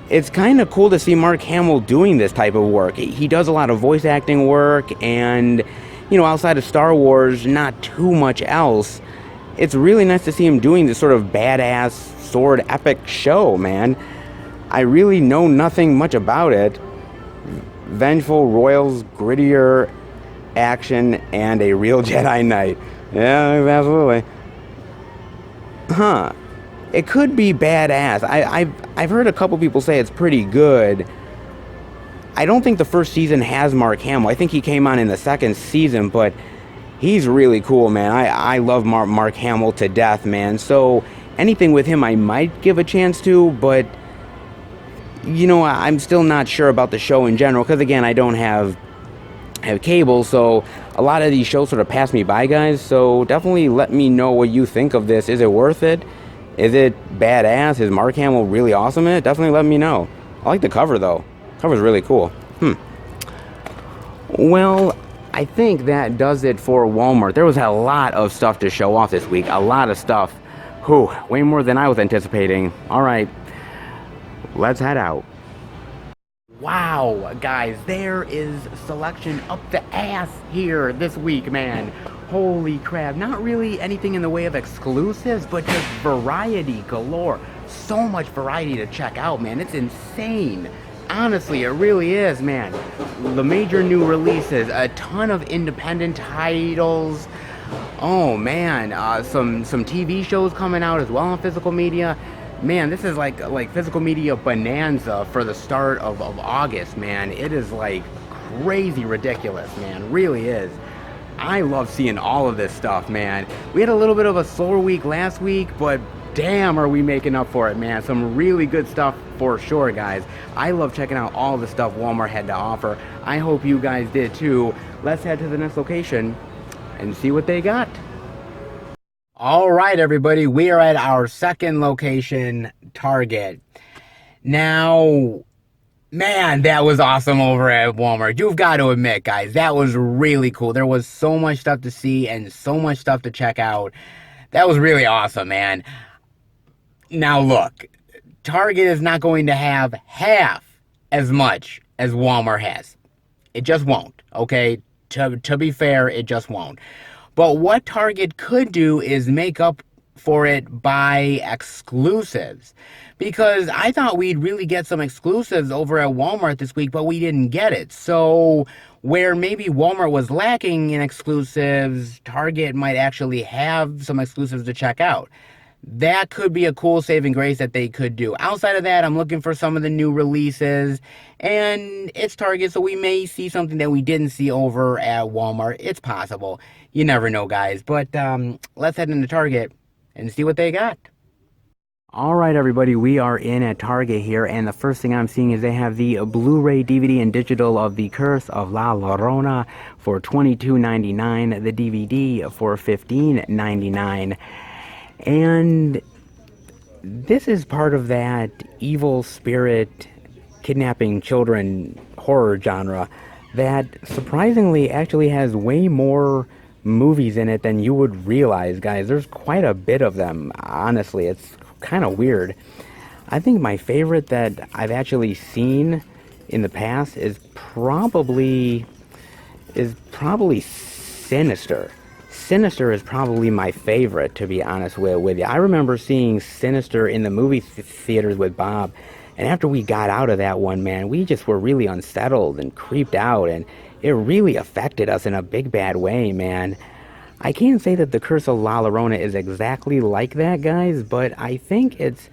It's kind of cool to see Mark Hamill doing this type of work. He does a lot of voice acting work, and outside of Star Wars, not too much else. It's really nice to see him doing this sort of badass sword epic show, man. I really know nothing much about it. Vengeful Royals, grittier action, and a real Jedi Knight. Yeah, absolutely. Huh. It could be badass. I've heard a couple people say it's pretty good. I don't think the first season has Mark Hamill. I think he came on in the second season, but he's really cool, man. I love Mark Hamill to death, man. So anything with him I might give a chance to, but I'm still not sure about the show in general, because again, I don't have cable, so a lot of these shows sort of pass me by, guys. So definitely let me know what you think of this. Is it worth it? Is it badass? Is Mark Hamill really awesome in it? Definitely let me know. I like the cover, though. Cover's really cool. Well, I think that does it for Walmart. There was a lot of stuff to show off this week. A lot of stuff. Way more than I was anticipating. All right, let's head out. Wow, guys, there is selection up the ass here this week, man. Holy crap. Not really anything in the way of exclusives, but just variety galore. So much variety to check out, man. It's insane. Honestly, it really is, man. The major new releases, a ton of independent titles. Oh, man, some TV shows coming out as well on physical media. Man, this is like physical media bonanza for the start of August, man. It is like crazy ridiculous, man. Really is. I love seeing all of this stuff, man. We had a little bit of a slower week last week, but damn are we making up for it, man. Some really good stuff for sure, guys. I love checking out all the stuff Walmart had to offer. I hope you guys did too. Let's head to the next location and see what they got. All right, everybody, we are at our second location, Target. Now, man, that was awesome over at Walmart. You've got to admit, guys, that was really cool. There was so much stuff to see and so much stuff to check out. That was really awesome, man. Now, look, Target is not going to have half as much as Walmart has. It just won't, okay? To be fair, it just won't. But what Target could do is make up for it by exclusives. Because I thought we'd really get some exclusives over at Walmart this week, but we didn't get it. So, where maybe Walmart was lacking in exclusives, Target might actually have some exclusives to check out. That could be a cool saving grace that they could do. Outside of that, I'm looking for some of the new releases, and it's Target, so we may see something that we didn't see over at Walmart. It's possible. You never know, guys. But let's head into Target and see what they got. All right, everybody, we are in at Target here, and the first thing I'm seeing is they have the Blu-ray DVD and digital of The Curse of La Llorona for $22.99, the DVD for $15.99. And this is part of that evil spirit kidnapping children horror genre that surprisingly actually has way more movies in it than you would realize, guys. There's quite a bit of them, honestly. It's kind of weird. I think my favorite that I've actually seen in the past is probably Sinister. Sinister is probably my favorite, to be honest with you. I remember seeing Sinister in the movie theaters with Bob, and after we got out of that one, man, we just were really unsettled and creeped out, and it really affected us in a big bad way, man. I can't say that The Curse of La Llorona is exactly like that, guys, but I think it's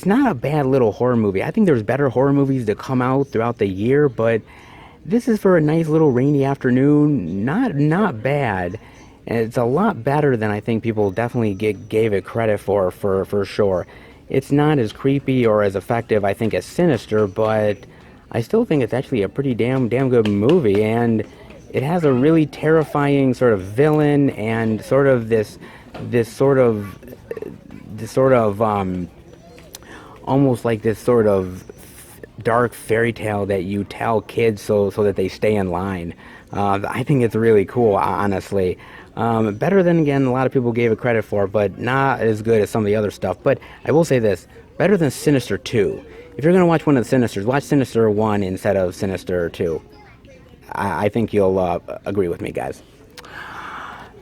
not a bad little horror movie. I think there's better horror movies to come out throughout the year, but this is for a nice little rainy afternoon. Not bad. And it's a lot better than I think people definitely gave it credit for sure. It's not as creepy or as effective, I think, as Sinister, but I still think it's actually a pretty damn good movie, and it has a really terrifying sort of villain and sort of this sort of almost like this sort of dark fairy tale that you tell kids so that they stay in line. I think it's really cool, honestly. Better than, again, a lot of people gave it credit for, but not as good as some of the other stuff. But I will say this, better than Sinister 2. If you're going to watch one of the Sinisters, watch Sinister 1 instead of Sinister 2. I think you'll agree with me, guys.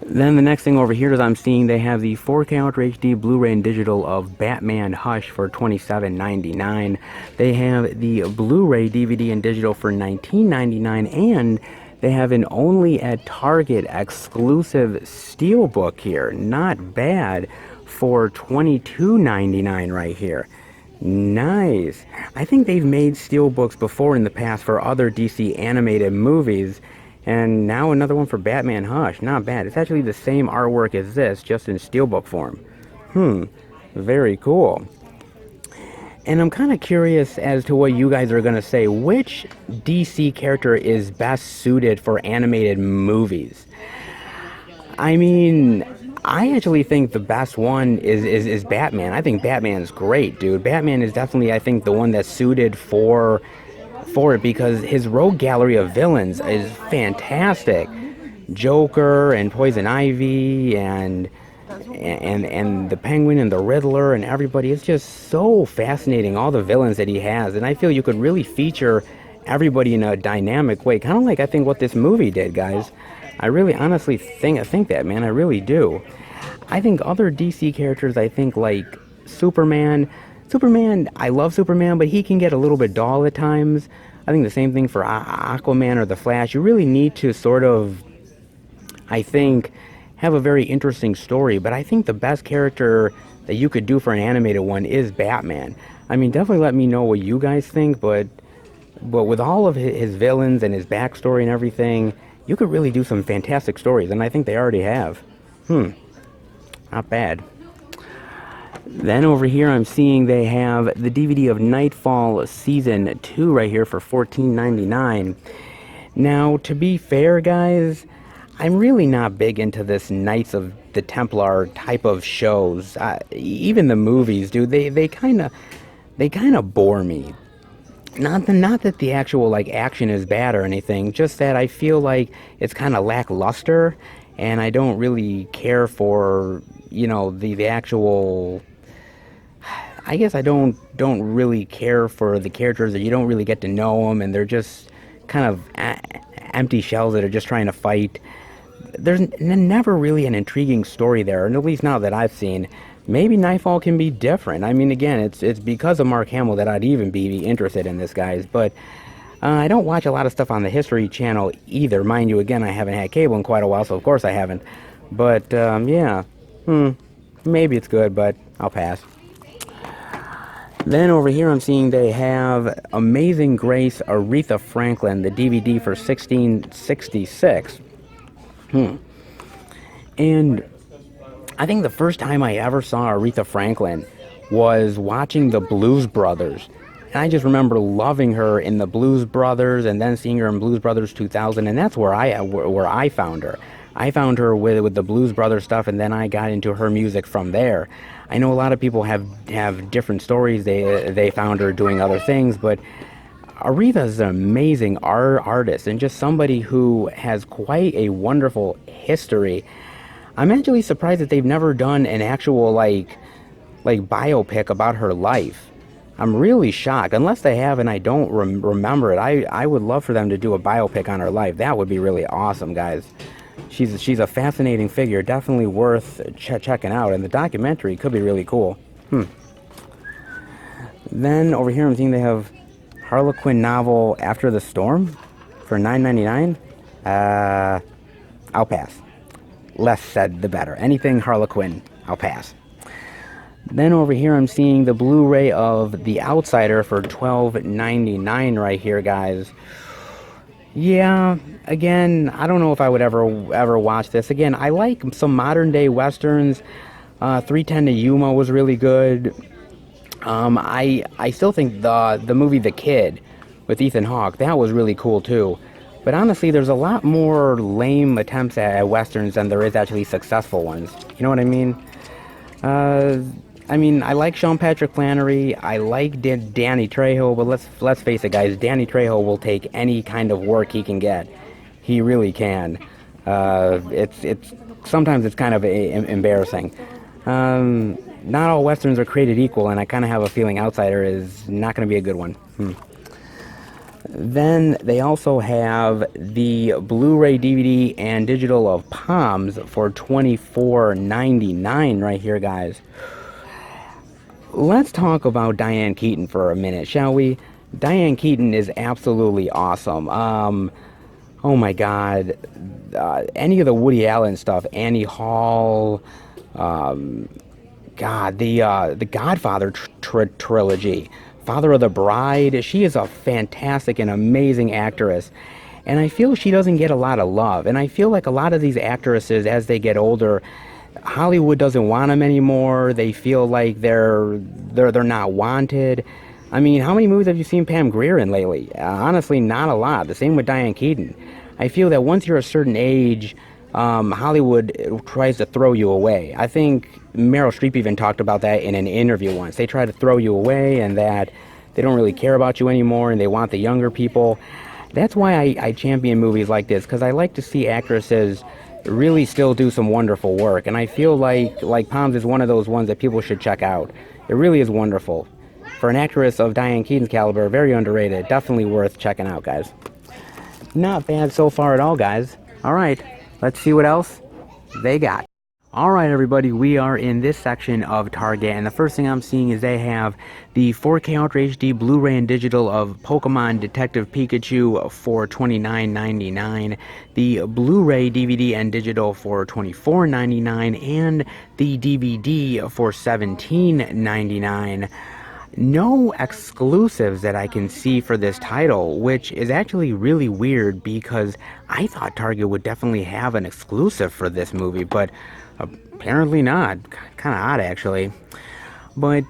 Then the next thing over here is I'm seeing they have the 4K Ultra HD Blu-ray and digital of Batman Hush for $27.99. They have the Blu-ray DVD and digital for $19.99, and they have an only at Target exclusive Steelbook here. Not bad for $22.99 right here. Nice. I think they've made Steelbooks before in the past for other DC animated movies, and now another one for Batman Hush. Not bad. It's actually the same artwork as this, just in Steelbook form. Very cool. And I'm kind of curious as to what you guys are going to say. Which DC character is best suited for animated movies? I mean, I actually think the best one is Batman. I think Batman's great, dude. Batman is definitely, I think, the one that's suited for it because his rogue gallery of villains is fantastic. Joker and Poison Ivy and the Penguin and the Riddler and everybody. It's just so fascinating, all the villains that he has. And I feel you could really feature everybody in a dynamic way, kind of like I think what this movie did, guys. I really honestly think that, man. I really do. I think other DC characters, I think like Superman, I love Superman, but he can get a little bit dull at times. I think the same thing for Aquaman or The Flash. You really need to sort of, I think, have a very interesting story, but I think the best character that you could do for an animated one is Batman. I mean, definitely let me know what you guys think, but with all of his villains and his backstory and everything, you could really do some fantastic stories, and I think they already have. Not bad. Then over here I'm seeing they have the DVD of Nightfall Season 2 right here for $14.99. Now, to be fair, guys, I'm really not big into this Knights of the Templar type of shows. Even the movies, dude, they kind of bore me. Not that the actual like action is bad or anything, just that I feel like it's kind of lackluster, and I don't really care for, you know, the actual. I guess I don't really care for the characters, that you don't really get to know them, and they're just kind of empty shells that are just trying to fight. there's never really an intriguing story there, and at least now that I've seen. Maybe Nightfall can be different. I mean, again, it's because of Mark Hamill that I'd even be interested in this, guys. But I don't watch a lot of stuff on the History Channel either. Mind you, again, I haven't had cable in quite a while, so of course I haven't. But, yeah. Maybe it's good, but I'll pass. Then over here I'm seeing they have Amazing Grace Aretha Franklin, the DVD for $16.66. And I think the first time I ever saw Aretha Franklin was watching the Blues Brothers. And I just remember loving her in the Blues Brothers, and then seeing her in Blues Brothers 2000, and that's where I found her. I found her with the Blues Brothers stuff, and then I got into her music from there. I know a lot of people have different stories. They found her doing other things, but Aretha is an amazing artist, and just somebody who has quite a wonderful history. I'm actually surprised that they've never done an actual like biopic about her life. I'm really shocked. Unless they have and I don't remember it, I would love for them to do a biopic on her life. That would be really awesome, guys. She's a fascinating figure, definitely worth checking out, and the documentary could be really cool. Then over here I'm seeing they have Harlequin novel After the Storm for $9.99. I'll pass. Less said the better. Anything Harlequin, I'll pass. Then over here I'm seeing the Blu-ray of The Outsider for $12.99 right here, guys. Yeah, again, I don't know if I would ever watch this. Again, I like some modern day westerns. 3:10 to Yuma was really good. I still think the movie The Kid with Ethan Hawke, that was really cool too. But honestly, there's a lot more lame attempts at westerns than there is actually successful ones. You know what I mean? I like Sean Patrick Flanery. I like Danny Trejo, but let's face it, guys. Danny Trejo will take any kind of work he can get. He really can. It's sometimes it's kind of embarrassing. Not all westerns are created equal, and I kind of have a feeling Outsider is not going to be a good one. Then they also have the Blu-ray, DVD, and digital of Palms for $24.99 right here, guys. Let's talk about Diane Keaton for a minute, shall we? Diane Keaton is absolutely awesome. Oh my God. Any of the Woody Allen stuff, Annie Hall, God, the Godfather trilogy, Father of the Bride. She is a fantastic and amazing actress. And I feel she doesn't get a lot of love. And I feel like a lot of these actresses, as they get older, Hollywood doesn't want them anymore. They feel like they're not wanted. I mean, how many movies have you seen Pam Grier in lately? Honestly, not a lot. The same with Diane Keaton. I feel that once you're a certain age, Hollywood tries to throw you away. I think Meryl Streep even talked about that in an interview once. They try to throw you away, and that they don't really care about you anymore, and they want the younger people. That's why I champion movies like this, because I like to see actresses really still do some wonderful work, and I feel like Palms is one of those ones that people should check out. It really is wonderful. For an actress of Diane Keaton's caliber, very underrated. Definitely worth checking out, guys. Not bad so far at all, guys. All right, let's see what else they got. All right, everybody, we are in this section of Target, and the first thing I'm seeing is they have the 4K Ultra HD Blu-ray and digital of Pokemon Detective Pikachu for $29.99, the Blu-ray DVD and digital for $24.99, and the DVD for $17.99. No exclusives that I can see for this title, which is actually really weird because I thought Target would definitely have an exclusive for this movie, but apparently not. Kind of odd, actually. But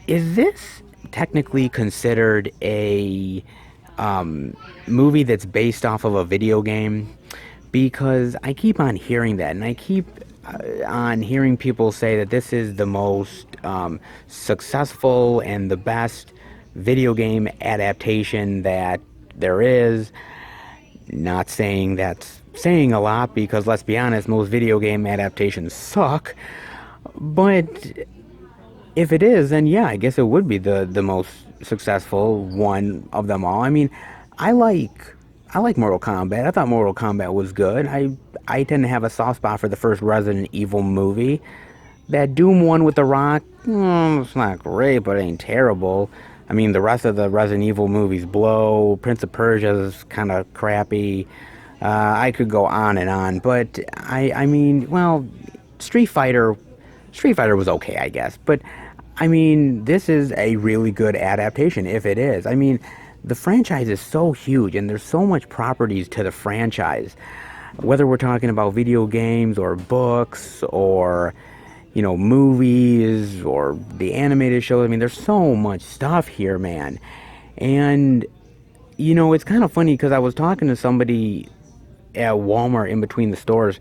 is this technically considered a movie that's based off of a video game? Because I keep on hearing that, and I keep on hearing people say that this is the most successful and the best video game adaptation that there is. Not saying that's saying a lot, because let's be honest, most video game adaptations suck. But if it is, then yeah, I guess it would be the most successful one of them all. I mean, I like I like Mortal Kombat. I thought Mortal Kombat was good. I tend to have a soft spot for the first Resident Evil movie. That Doom one with The Rock, it's not great, but it ain't terrible. I mean, the rest of the Resident Evil movies blow. Prince of Persia's kind of crappy. I could go on and on, but I mean, well, Street Fighter, Street Fighter was okay, I guess. But I mean, this is a really good adaptation, if it is. I mean, the franchise is so huge, and there's so much properties to the franchise. Whether we're talking about video games or books or movies or the animated shows. I mean, there's so much stuff here, man. And, it's kind of funny because I was talking to somebody at Walmart in between the stores,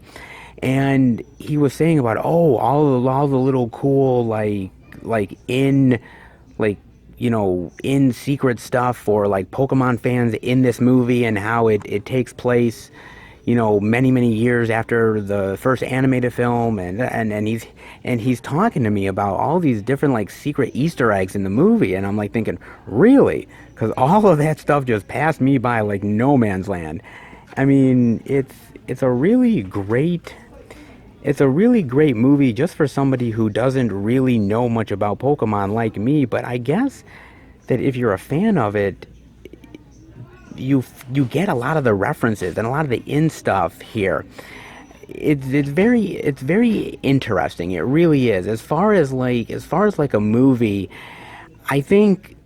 and he was saying about, oh, all the little cool, in, like, in secret stuff for, like, Pokemon fans in this movie and how it takes place many many years after the first animated film, and he's talking to me about all these different like secret Easter eggs in the movie, and I'm like thinking, really? Because all of that stuff just passed me by like no man's land. I mean, it's a really great movie just for somebody who doesn't really know much about Pokemon like me, but I guess that if you're a fan of it, you get a lot of the references and a lot of the in stuff here. It's very interesting. It really is. As far as like a movie, I think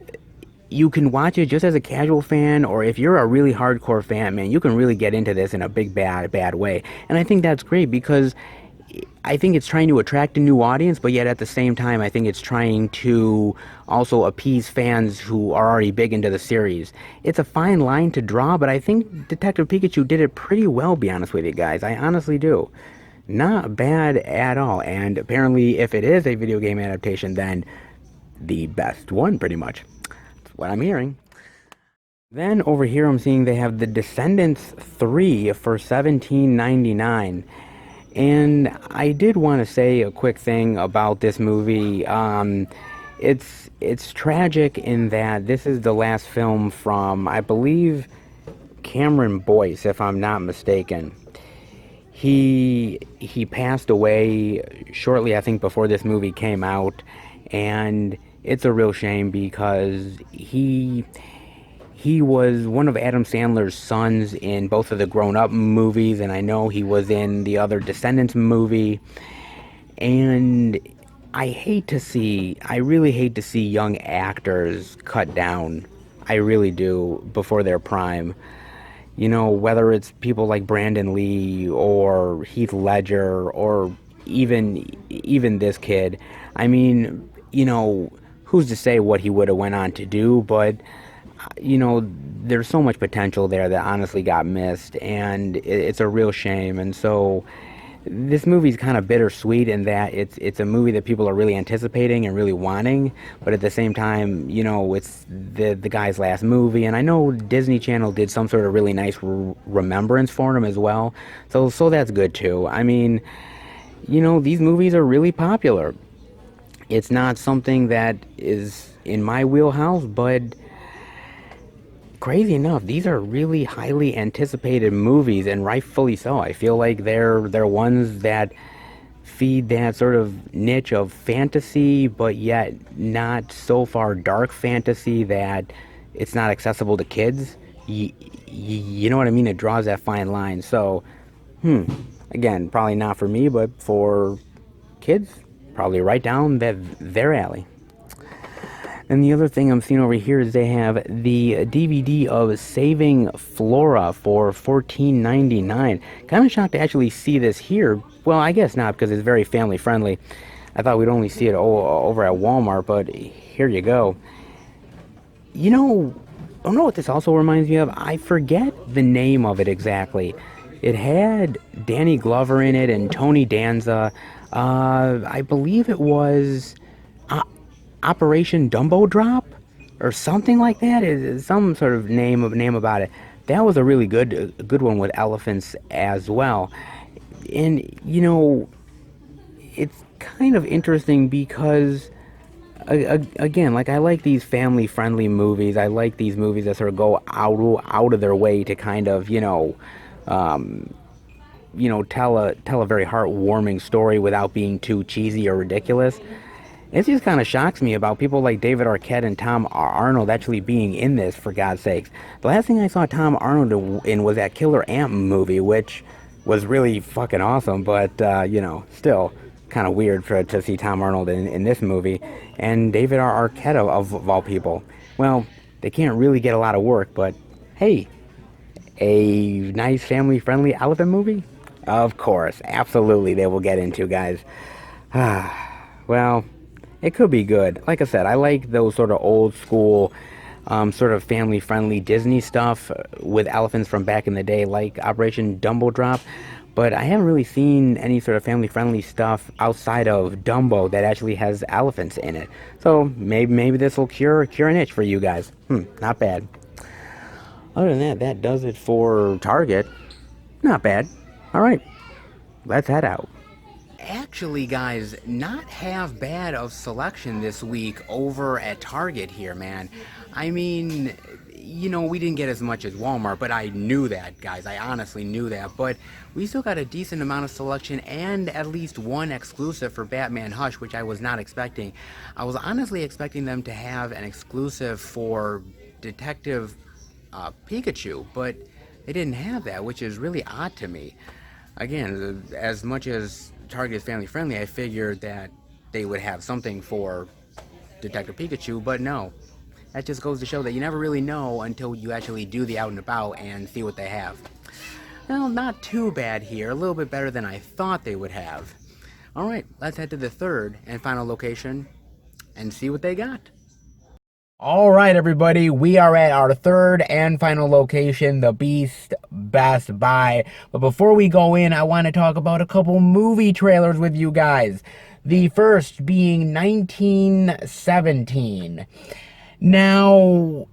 you can watch it just as a casual fan, or if you're a really hardcore fan, man, you can really get into this in a big bad way. And I think that's great because I think it's trying to attract a new audience, but yet at the same time, I think it's trying to also appease fans who are already big into the series. It's a fine line to draw, but I think Detective Pikachu did it pretty well, be honest with you guys. I honestly do. Not bad at all. And apparently, if it is a video game adaptation, then the best one, pretty much. That's what I'm hearing. Then over here, I'm seeing they have The Descendants 3 for $17.99. And I did want to say a quick thing about this movie. It's tragic in that this is the last film from, I believe, Cameron Boyce, if I'm not mistaken. He passed away shortly, I think, before this movie came out, and it's a real shame because he was one of Adam Sandler's sons in both of the Grown Up movies, and I know he was in the other Descendants movie. And I really hate to see young actors cut down. I really do, before their prime. Whether it's people like Brandon Lee or Heath Ledger or even this kid. I mean, who's to say what he would have went on to do, but there's so much potential there that honestly got missed, and it's a real shame. And so this movie's kind of bittersweet in that it's a movie that people are really anticipating and really wanting, but at the same time, it's the guy's last movie, and I know Disney Channel did some sort of really nice remembrance for him as well, so that's good too. I mean, these movies are really popular. It's not something that is in my wheelhouse, but crazy enough, these are really highly anticipated movies, and rightfully so. I feel like they're ones that feed that sort of niche of fantasy, but yet not so far dark fantasy that it's not accessible to kids. You know what I mean? It draws that fine line. So, again, probably not for me, but for kids, probably right down their alley. And the other thing I'm seeing over here is they have the DVD of Saving Flora for $14.99. Kind of shocked to actually see this here. Well, I guess not, because it's very family friendly. I thought we'd only see it over at Walmart, but here you go. I don't know what this also reminds me of. I forget the name of it exactly. It had Danny Glover in it and Tony Danza. I believe it was Operation Dumbo Drop or something like that. Is some sort of name about it. That was a really good one with elephants as well. And it's kind of interesting because again, like I like these family friendly movies. I like these movies that sort of go out of their way to kind of, um, tell a very heartwarming story without being too cheesy or ridiculous. It just kind of shocks me about people like David Arquette and Tom Arnold actually being in this, for God's sakes. The last thing I saw Tom Arnold in was that Killer Ant movie, which was really fucking awesome, but, still kind of weird to see Tom Arnold in this movie. And David Arquette, of all people. Well, they can't really get a lot of work, but hey, a nice family friendly elephant movie? Of course, absolutely, they will get into, guys. Well, it could be good. Like I said, I like those sort of old school, sort of family friendly Disney stuff with elephants from back in the day, like Operation Dumbo Drop. But I haven't really seen any sort of family friendly stuff outside of Dumbo that actually has elephants in it. So maybe this will cure an itch for you guys. Not bad. Other than that, that does it for Target. Not bad. All right, let's head out. Actually, guys, not half bad of selection this week over at Target here, man. I mean, we didn't get as much as Walmart, but I knew that, guys. I honestly knew that. But we still got a decent amount of selection and at least one exclusive for Batman Hush, which I was not expecting. I was honestly expecting them to have an exclusive for Detective Pikachu, but they didn't have that, which is really odd to me. Again, as much as Target is family friendly, I figured that they would have something for Detective Pikachu, but no. That just goes to show that you never really know until you actually do the out and about and see what they have. Well, not too bad here. A little bit better than I thought they would have. Alright, let's head to the third and final location and see what they got. All right, everybody, we are at our third and final location, the Beast Best Buy. But before we go in, I want to talk about a couple movie trailers with you guys. The first being 1917. Now,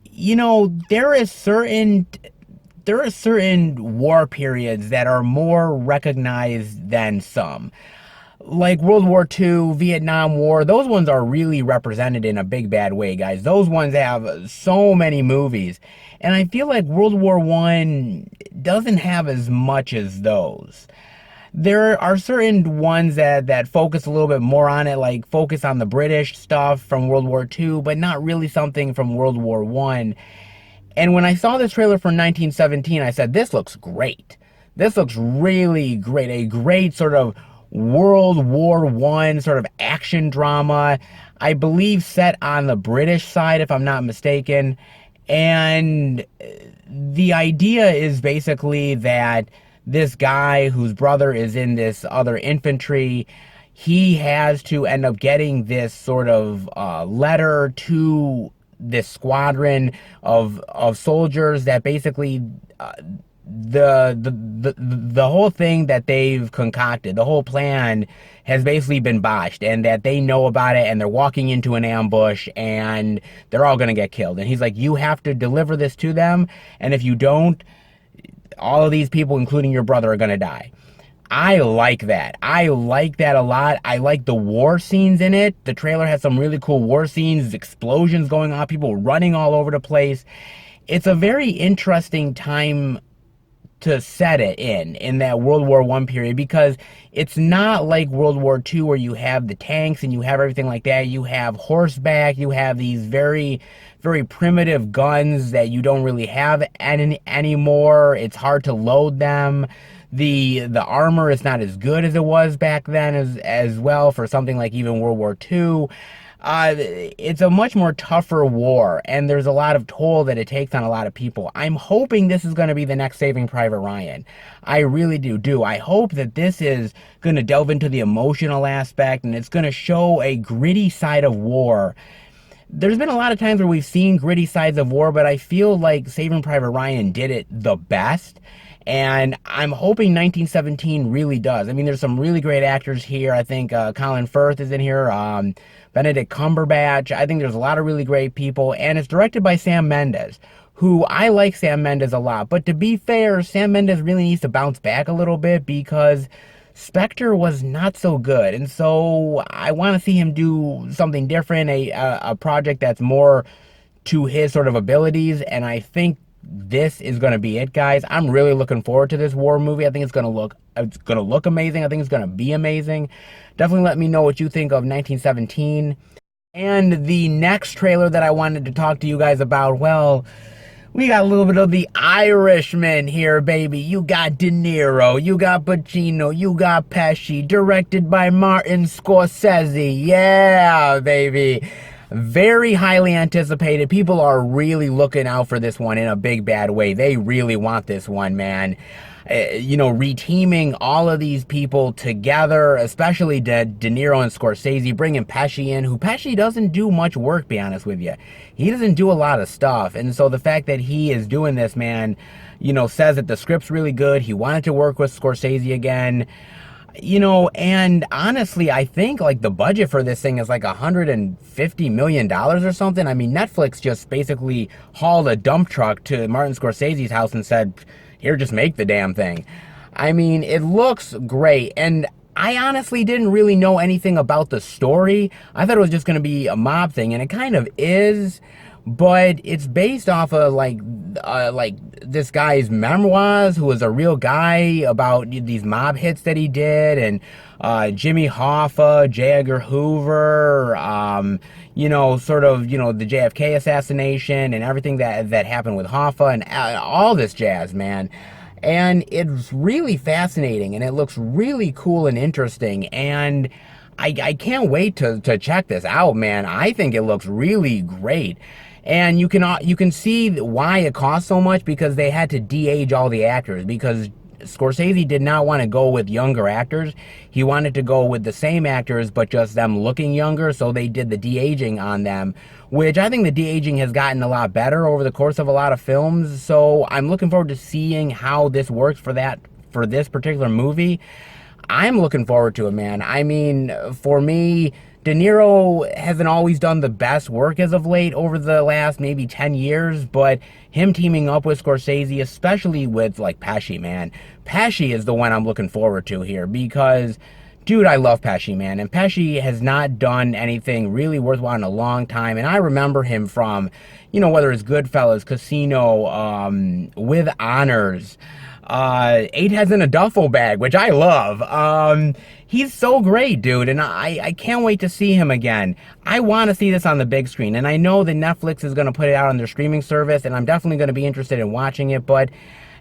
there are certain war periods that are more recognized than some. Like World War II, Vietnam War, those ones are really represented in a big bad way, guys. Those ones have so many movies. And I feel like World War I doesn't have as much as those. There are certain ones that focus a little bit more on it, like focus on the British stuff from World War II, but not really something from World War I. And when I saw this trailer for 1917, I said, this looks great. This looks really great. A great sort of World War I sort of action drama, I believe set on the British side, if I'm not mistaken. And the idea is basically that this guy whose brother is in this other infantry, he has to end up getting this sort of letter to this squadron of soldiers that basically the whole thing that they've concocted, the whole plan has basically been botched, and that they know about it, and they're walking into an ambush and they're all going to get killed. And he's like, you have to deliver this to them, and if you don't, all of these people, including your brother, are going to die. I like that. I like that a lot. I like the war scenes in it. The trailer has some really cool war scenes, explosions going on, people running all over the place. It's a very interesting time to set it in that World War I period, because it's not like World War II where you have the tanks and you have everything like that. You have horseback, you have these very, very primitive guns that you don't really have anymore. It's hard to load them. The armor is not as good as it was back then as well for something like even World War II. It's a much more tougher war, and there's a lot of toll that it takes on a lot of people. I'm hoping this is going to be the next Saving Private Ryan. I really do. I hope that this is going to delve into the emotional aspect, and it's going to show a gritty side of war. There's been a lot of times where we've seen gritty sides of war, but I feel like Saving Private Ryan did it the best. And I'm hoping 1917 really does. I mean, there's some really great actors here. I think Colin Firth is in here. Benedict Cumberbatch. I think there's a lot of really great people. And it's directed by Sam Mendes, who I like Sam Mendes a lot. But to be fair, Sam Mendes really needs to bounce back a little bit, because Spectre was not so good, and so I want to see him do something different, a project that's more to his sort of abilities, and I think this is going to be it, guys. I'm really looking forward to this war movie. I think it's going to look amazing. I think it's going to be amazing. Definitely let me know what you think of 1917. And the next trailer that I wanted to talk to you guys about, well, we got a little bit of The Irishman here, baby. You got De Niro, you got Pacino, you got Pesci, directed by Martin Scorsese. Yeah, baby. Very highly anticipated. People are really looking out for this one in a big bad way. They really want this one, man. Reteaming all of these people together, especially De Niro and Scorsese, bringing Pesci in, who Pesci doesn't do much work, be honest with you. He doesn't do a lot of stuff. And so the fact that he is doing this, man, says that the script's really good. He wanted to work with Scorsese again. And honestly, I think like the budget for this thing is like $150 million or something. I mean, Netflix just basically hauled a dump truck to Martin Scorsese's house and said, here, just make the damn thing. I mean, it looks great. And I honestly didn't really know anything about the story. I thought it was just going to be a mob thing, and it kind of is. But it's based off of like this guy's memoirs, who was a real guy, about these mob hits that he did, and Jimmy Hoffa, J. Edgar Hoover, the JFK assassination and everything that happened with Hoffa and all this jazz, man. And it's really fascinating, and it looks really cool and interesting, and I can't wait to check this out, man. I think it looks really great. And you can see why it cost so much, because they had to de-age all the actors, because Scorsese did not want to go with younger actors. He wanted to go with the same actors, but just them looking younger, so they did the de-aging on them, which I think the de-aging has gotten a lot better over the course of a lot of films. So I'm looking forward to seeing how this works for this particular movie. I'm looking forward to it, man. I mean, for me, De Niro hasn't always done the best work as of late over the last maybe 10 years, but him teaming up with Scorsese, especially with like Pesci, man. Pesci is the one I'm looking forward to here, because, dude, I love Pesci, man. And Pesci has not done anything really worthwhile in a long time. And I remember him from, whether it's Goodfellas, Casino, With Honors, Eight Heads in a Duffel Bag, which I love. He's so great, dude, and I can't wait to see him again. I want to see this on the big screen, and I know that Netflix is going to put it out on their streaming service, and I'm definitely going to be interested in watching it, but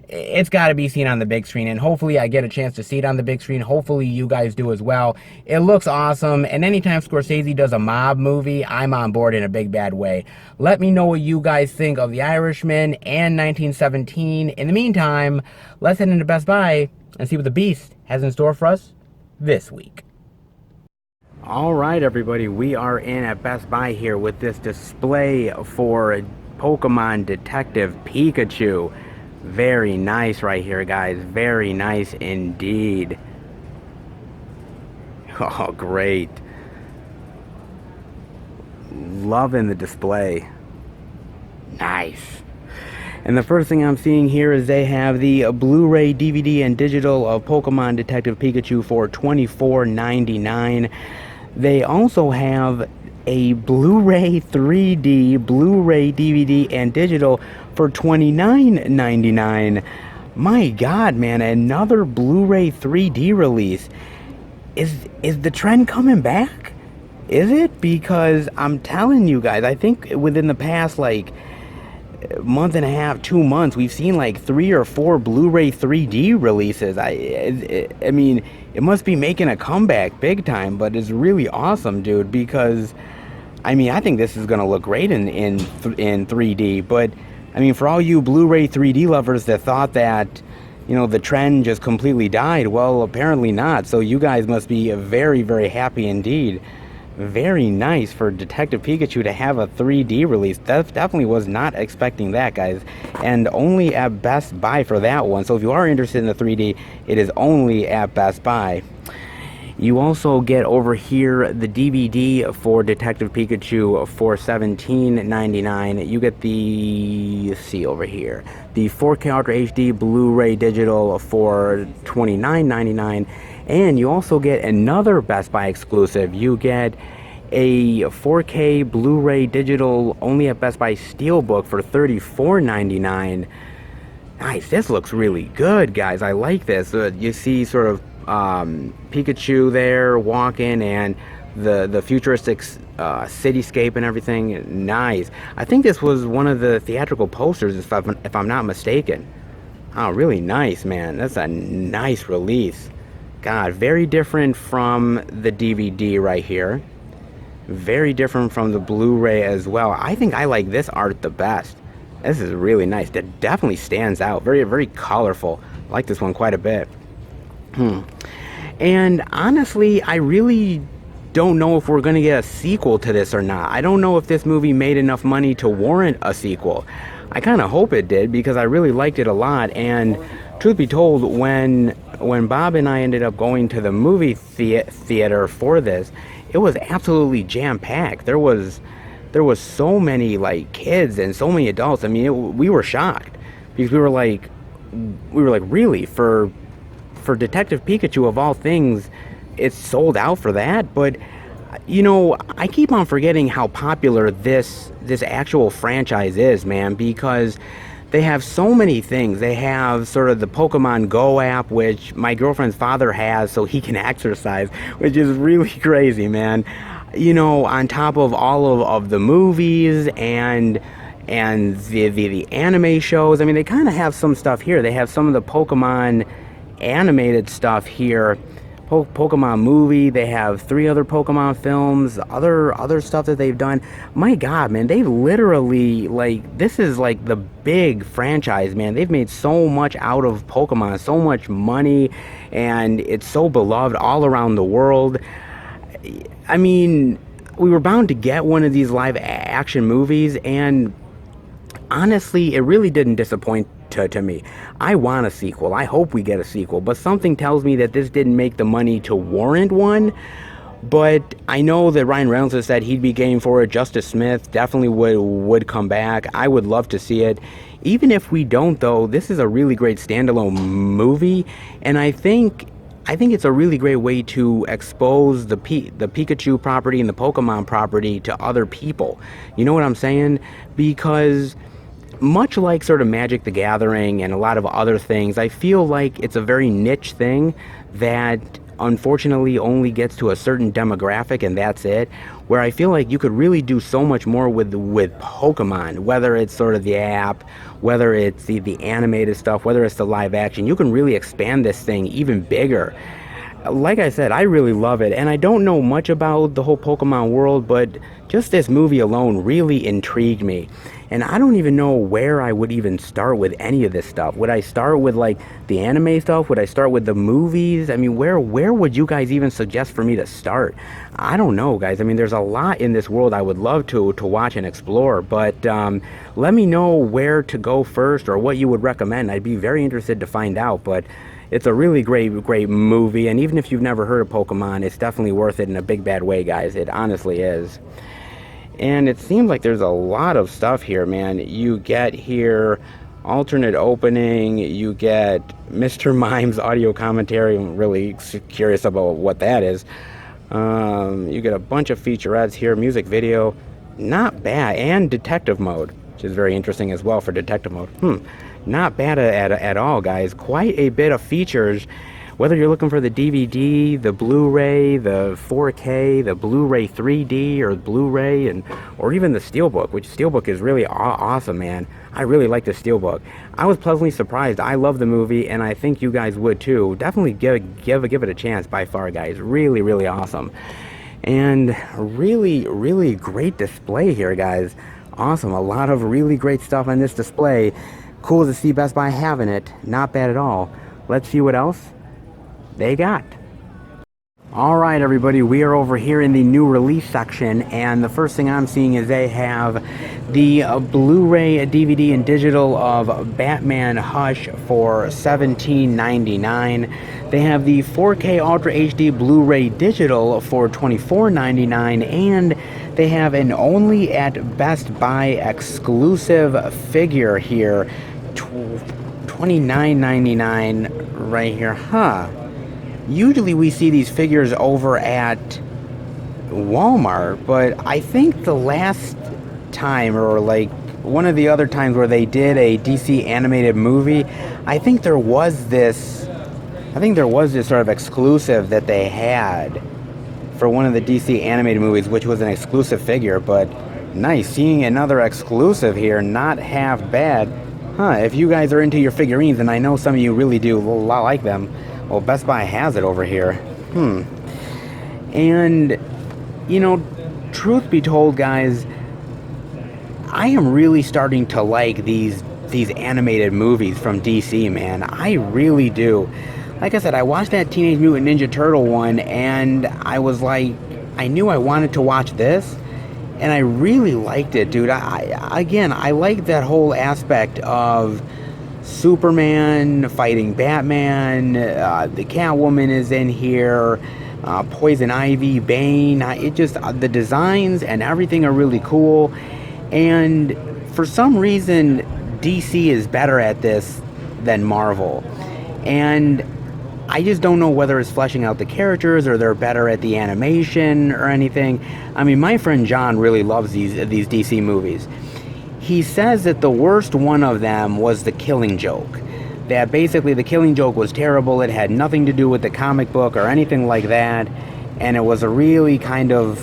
it's got to be seen on the big screen, and hopefully I get a chance to see it on the big screen. Hopefully you guys do as well. It looks awesome, and anytime Scorsese does a mob movie, I'm on board in a big bad way. Let me know what you guys think of The Irishman and 1917. In the meantime, let's head into Best Buy and see what the Beast has in store for us this week. All right, everybody, we are in at Best Buy here with this display for Pokemon Detective Pikachu. Very nice right here, guys. Very nice indeed. Oh, great. Loving the display. Nice. And the first thing I'm seeing here is they have the Blu-ray, DVD, and digital of Pokemon Detective Pikachu for $24.99. They also have a Blu-ray 3D, Blu-ray, DVD, and digital for $29.99. My God, man, another Blu-ray 3D release. Is the trend coming back? Is it? Because I'm telling you guys, I think within the past, like, month and a half, 2 months, we've seen like 3 or 4 Blu-ray 3D releases. I mean, it must be making a comeback big time, but it's really awesome, dude, because I mean, I think this is gonna look great in 3D. But I mean, for all you Blu-ray 3D lovers that thought that, the trend just completely died, well, apparently not. So you guys must be very, very happy indeed. Very nice for Detective Pikachu to have a 3D release. Definitely was not expecting that, guys. And only at Best Buy for that one. So if you are interested in the 3D, it is only at Best Buy. You also get over here the DVD for Detective Pikachu for $17.99. You get the, let's see over here, the 4K Ultra HD Blu-ray digital for $29.99. And you also get another Best Buy exclusive. You get a 4K Blu-ray digital only at Best Buy Steelbook for $34.99. Nice. This looks really good, guys. I like this. You see sort of Pikachu there walking, and the futuristic cityscape and everything. Nice. I think this was one of the theatrical posters, if I'm not mistaken. Oh, really nice, man. That's a nice release. God, very different from the DVD right here. Very different from the Blu-ray as well. I think I like this art the best. This is really nice. It definitely stands out. Very, very colorful. I like this one quite a bit. And honestly, I really don't know if we're going to get a sequel to this or not. I don't know if this movie made enough money to warrant a sequel. I kind of hope it did, because I really liked it a lot. And truth be told, when Bob and I ended up going to the movie theater for this, it was absolutely jam-packed. There was so many like kids and so many adults. I mean, we were shocked, because we were like really, for Detective Pikachu of all things, it's sold out for that. But you know, I keep on forgetting how popular this actual franchise is, man, because they have so many things. They have sort of the Pokemon Go app, which my girlfriend's father has so he can exercise, which is really crazy, man. You know, on top of all of the movies and the anime shows. I mean, they kind of have some stuff here. They have some of the Pokemon animated stuff here. Pokemon movie. They have 3 other Pokemon films, other stuff that they've done. My God, man, they literally, like, this is like the big franchise, man. They've made so much out of Pokemon, so much money, and it's so beloved all around the world. I mean, we were bound to get one of these live action movies, and honestly, it really didn't disappoint to me. I want a sequel. I hope we get a sequel, but something tells me that this didn't make the money to warrant one. But I know that Ryan Reynolds has said he'd be game for it. Justice Smith definitely would come back. I would love to see it. Even if we don't, though, this is a really great standalone movie, and I think it's a really great way to expose the Pikachu property and the Pokemon property to other people. You know what I'm saying? Because much like sort of Magic the Gathering and a lot of other things, I feel like it's a very niche thing that unfortunately only gets to a certain demographic, and that's it. Where I feel like you could really do so much more with Pokemon, whether it's sort of the app, whether it's the animated stuff, whether it's the live action. You can really expand this thing even bigger. Like I said, I really love it, and I don't know much about the whole Pokemon world, but just this movie alone really intrigued me. And I don't even know where I would even start with any of this stuff. Would I start with like the anime stuff? Would I start with the movies? I mean, where would you guys even suggest for me to start? I don't know, guys. I mean, there's a lot in this world I would love to watch and explore, but let me know where to go first or what you would recommend. I'd be very interested to find out. But it's a really great movie, and even if you've never heard of Pokemon, it's definitely worth it in a big bad way, guys. It honestly is. And it seems like there's a lot of stuff here, man. You get here alternate opening, you get Mr. Mime's audio commentary. I'm really curious about what that is. You get a bunch of featurettes here, music video, not bad, and detective mode, which is very interesting as well for detective mode. Not bad at all, guys. Quite a bit of features. Whether you're looking for the DVD, the Blu-ray, the 4K, the Blu-ray 3D, or Blu-ray, or even the Steelbook, which Steelbook is really awesome, man. I really like the Steelbook. I was pleasantly surprised. I love the movie, and I think you guys would too. Definitely give it a chance by far, guys. Really, really awesome. And really, really great display here, guys. Awesome. A lot of really great stuff on this display. Cool to see Best Buy having it. Not bad at all. Let's see what else they got. All right, everybody, we are over here in the new release section, and the first thing I'm seeing is they have the Blu-ray, DVD, and digital of Batman Hush for $17.99. They have the 4K Ultra HD Blu-ray digital for $24.99, and they have an only at Best Buy exclusive figure here, $29.99 right here. usually we see these figures over at Walmart, but I think the last time, or like one of the other times where they did a DC animated movie, I think there was this sort of exclusive that they had for one of the DC animated movies, which was an exclusive figure. But nice seeing another exclusive here, not half bad. If you guys are into your figurines, and I know some of you really do like them, well, Best Buy has it over here. And, you know, truth be told, guys, I am really starting to like these animated movies from DC, man. I really do. Like I said, I watched that Teenage Mutant Ninja Turtle one, and I was like, I knew I wanted to watch this, and I really liked it, dude. I like that whole aspect of Superman fighting Batman. The Catwoman is in here. Poison Ivy, Bane. The designs and everything are really cool. And for some reason, DC is better at this than Marvel. And I just don't know whether it's fleshing out the characters or they're better at the animation or anything. I mean, my friend John really loves these DC movies. He says that the worst one of them was The Killing Joke. That basically The Killing Joke was terrible. It had nothing to do with the comic book or anything like that. And it was a really kind of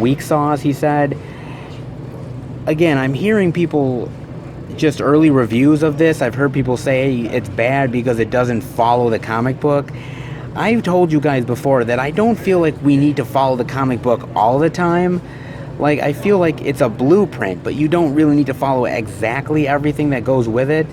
weak sauce, he said. Again, I'm hearing people, just early reviews of this, I've heard people say it's bad because it doesn't follow the comic book. I've told you guys before that I don't feel like we need to follow the comic book all the time. Like, I feel like it's a blueprint, but you don't really need to follow exactly everything that goes with it.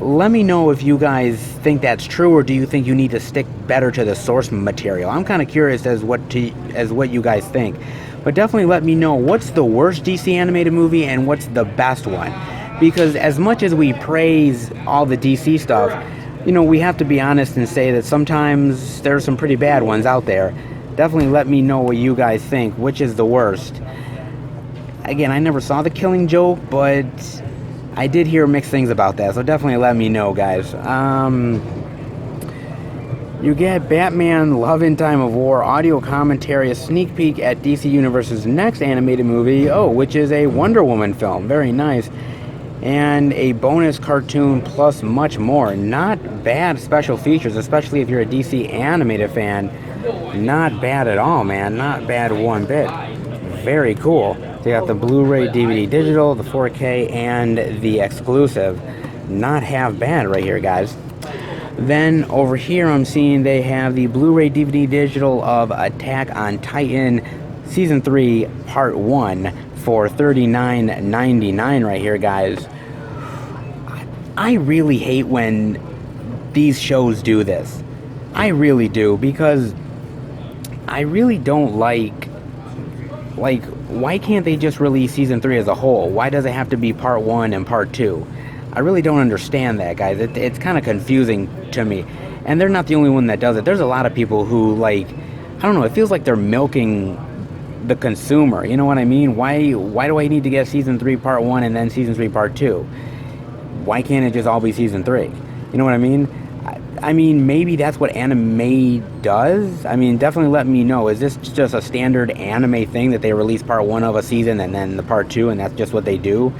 Let me know if you guys think that's true, or do you think you need to stick better to the source material? I'm kind of curious as what you guys think. But definitely let me know what's the worst DC animated movie and what's the best one. Because as much as we praise all the DC stuff, you know, we have to be honest and say that sometimes there's some pretty bad ones out there. Definitely let me know what you guys think, which is the worst. Again, I never saw The Killing Joke, but I did hear mixed things about that, so definitely let me know, guys. You get Batman Love in Time of War audio commentary, a sneak peek at DC Universe's next animated movie, which is a Wonder Woman film. Very nice. And a bonus cartoon plus much more. Not bad special features, especially if you're a DC animated fan. Not bad at all, man. Not bad one bit. Very cool. They got the Blu-ray, DVD, digital, the 4K, and the exclusive. Not half bad right here, guys. Then over here I'm seeing they have the Blu-ray, DVD, digital of Attack on Titan Season 3 Part 1 for $39.99 right here, guys. I really hate when these shows do this. I really do, because I really don't like, why can't they just release Season 3 as a whole? Why does it have to be Part 1 and Part 2? I really don't understand that, guys. It's kind of confusing to me. And they're not the only one that does it. There's a lot of people who, I don't know, it feels like they're milking the consumer. You know what I mean? Why do I need to get Season 3 Part 1 and then Season 3 Part 2? Why can't it just all be Season 3? You know what I mean? I mean, maybe that's what anime does. I mean, definitely let me know. Is this just a standard anime thing that they release Part 1 of a season and then the Part 2 and that's just what they do?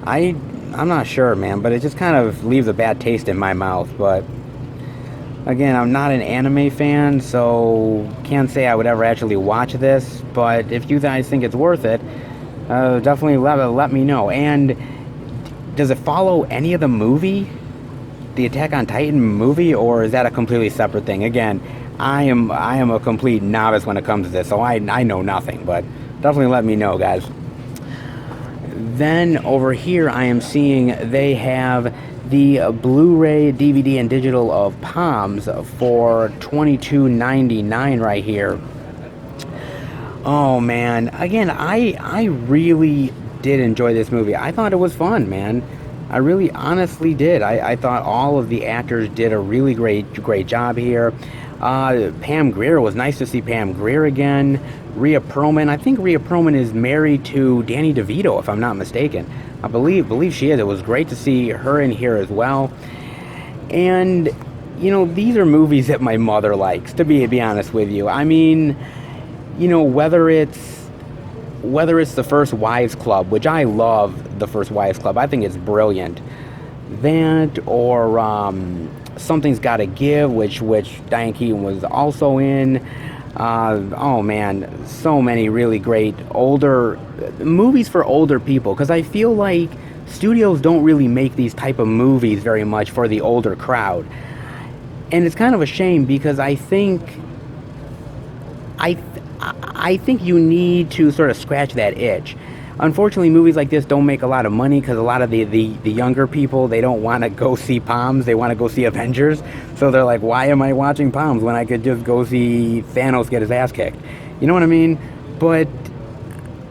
I'm not sure, man, but it just kind of leaves a bad taste in my mouth. But again, I'm not an anime fan, so can't say I would ever actually watch this. But if you guys think it's worth it, definitely let me know. And does it follow any of the movie, the Attack on Titan movie, or is that a completely separate thing? Again, I am a complete novice when it comes to this, so I know nothing. But definitely let me know, guys. Then over here I am seeing they have the Blu-ray, DVD, and digital of Palms for $22.99 right here. Oh man, again, I really did enjoy this movie. I thought it was fun, man. I really honestly did. I thought all of the actors did a really great job here. Pam Grier, was nice to see Pam Grier again. Rhea Perlman, I think Rhea Perlman is married to Danny DeVito, if I'm not mistaken. I believe she is. It was great to see her in here as well. And these are movies that my mother likes, to be honest with you. I mean, whether it's the First Wives Club, which I love the First Wives Club. I think it's brilliant. That, or Something's Gotta Give, which Diane Keaton was also in. Oh man, so many really great older movies for older people, because I feel like studios don't really make these type of movies very much for the older crowd. And it's kind of a shame, because I think you need to sort of scratch that itch. Unfortunately, movies like this don't make a lot of money, because a lot of the younger people, they don't want to go see Palms, they want to go see Avengers. So they're like, why am I watching Palms when I could just go see Thanos get his ass kicked? You know what I mean? But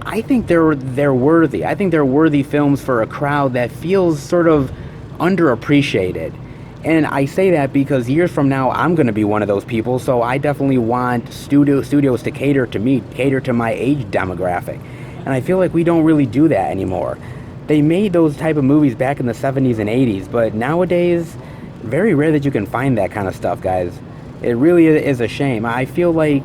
I think they're worthy. I think they're worthy films for a crowd that feels sort of underappreciated. And I say that because years from now, I'm going to be one of those people, so I definitely want studios to cater to me, cater to my age demographic. And I feel like we don't really do that anymore. They made those type of movies back in the 70s and 80s, but nowadays, very rare that you can find that kind of stuff, guys. It really is a shame. I feel like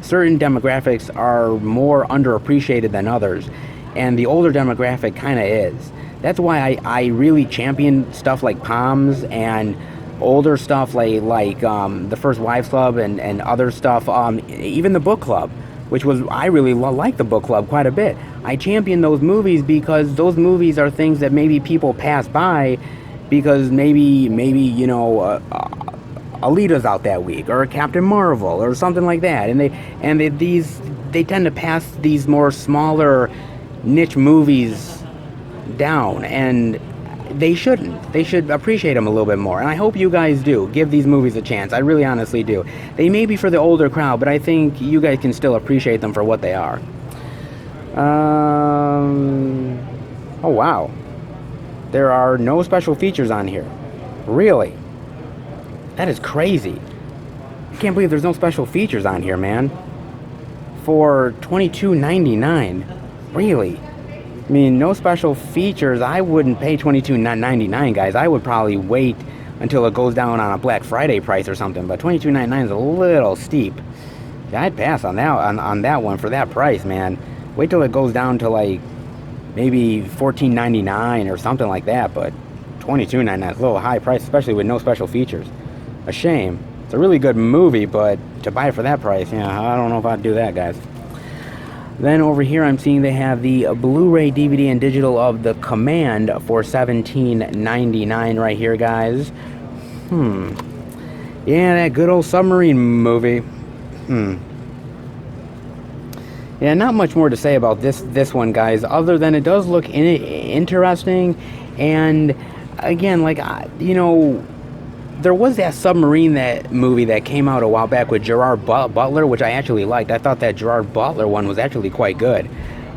certain demographics are more underappreciated than others, and the older demographic kind of is. That's why I really champion stuff like Palms and older stuff like the First Wives Club and other stuff, even the Book Club, which was, I really like the Book Club quite a bit. I champion those movies because those movies are things that maybe people pass by because maybe Alita's out that week, or Captain Marvel, or something like that, and they tend to pass these more smaller niche movies down, and they shouldn't. They should appreciate them a little bit more, and I hope you guys do. Give these movies a chance. I really honestly do. They may be for the older crowd, but I think you guys can still appreciate them for what they are. Oh wow. There are no special features on here. Really? That is crazy. I can't believe there's no special features on here, man. For $22.99. Really? I mean, no special features. I wouldn't pay $22.99, guys. I would probably wait until it goes down on a Black Friday price or something. But $22.99 is a little steep. Yeah, I'd pass on that one for that price, man. Wait till it goes down to like maybe $14.99 or something like that. But $22.99 is a little high price, especially with no special features. A shame. It's a really good movie, but to buy it for that price, yeah, I don't know if I'd do that, guys. Then over here I'm seeing they have the Blu-ray, DVD, and digital of The Command for $17.99 right here, guys. Yeah, that good old submarine movie. Yeah, not much more to say about this one, guys, other than it does look interesting. And again, like, there was that submarine movie that came out a while back with Gerard Butler, which I actually liked. I thought that Gerard Butler one was actually quite good.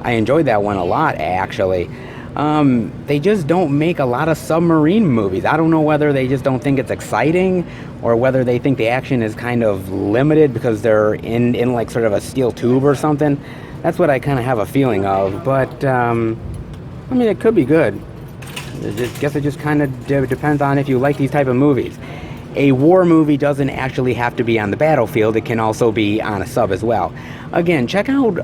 I enjoyed that one a lot, actually. They just don't make a lot of submarine movies. I don't know whether they just don't think it's exciting, or whether they think the action is kind of limited because they're in like sort of a steel tube or something. That's what I kind of have a feeling of. But I mean, it could be good. I guess it just kind of depends on if you like these type of movies. A war movie doesn't actually have to be on the battlefield. It can also be on a sub as well. Again, check out,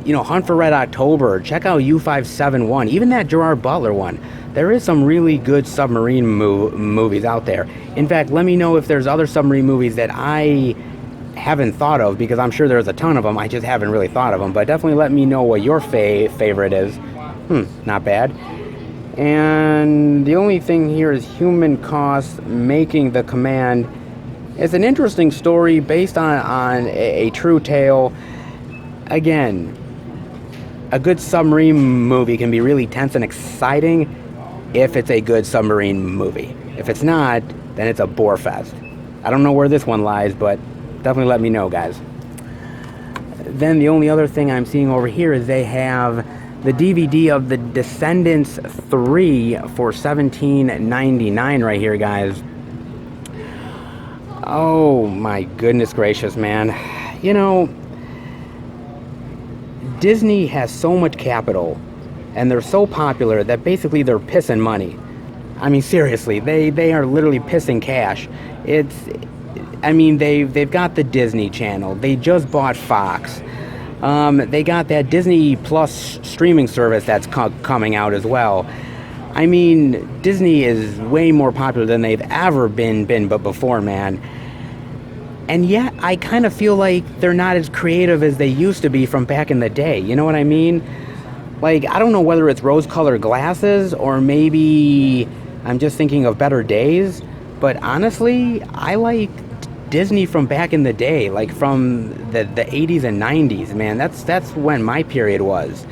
Hunt for Red October. Check out U-571. Even that Gerard Butler one. There is some really good submarine movies out there. In fact, let me know if there's other submarine movies that I haven't thought of, because I'm sure there's a ton of them. I just haven't really thought of them. But definitely let me know what your favorite is. Not bad. And the only thing here is Human Cost Making the Command. It's an interesting story based on a true tale. Again, a good submarine movie can be really tense and exciting if it's a good submarine movie. If it's not, then it's a bore fest. I don't know where this one lies, but definitely let me know, guys. Then the only other thing I'm seeing over here is they have the DVD of The Descendants 3 for $17.99 right here, guys. Oh my goodness gracious, man. Disney has so much capital, and they're so popular that basically they're pissing money. I mean, seriously, they are literally pissing cash. It's, I mean, they've got the Disney Channel. They just bought Fox. They got that Disney Plus streaming service that's coming out as well. I mean, Disney is way more popular than they've ever been but before, man. And yet, I kind of feel like they're not as creative as they used to be from back in the day. You know what I mean? Like, I don't know whether it's rose-colored glasses or maybe I'm just thinking of better days. But honestly, I like Disney from back in the day, like from the 80s and 90s, man. That's when my period was.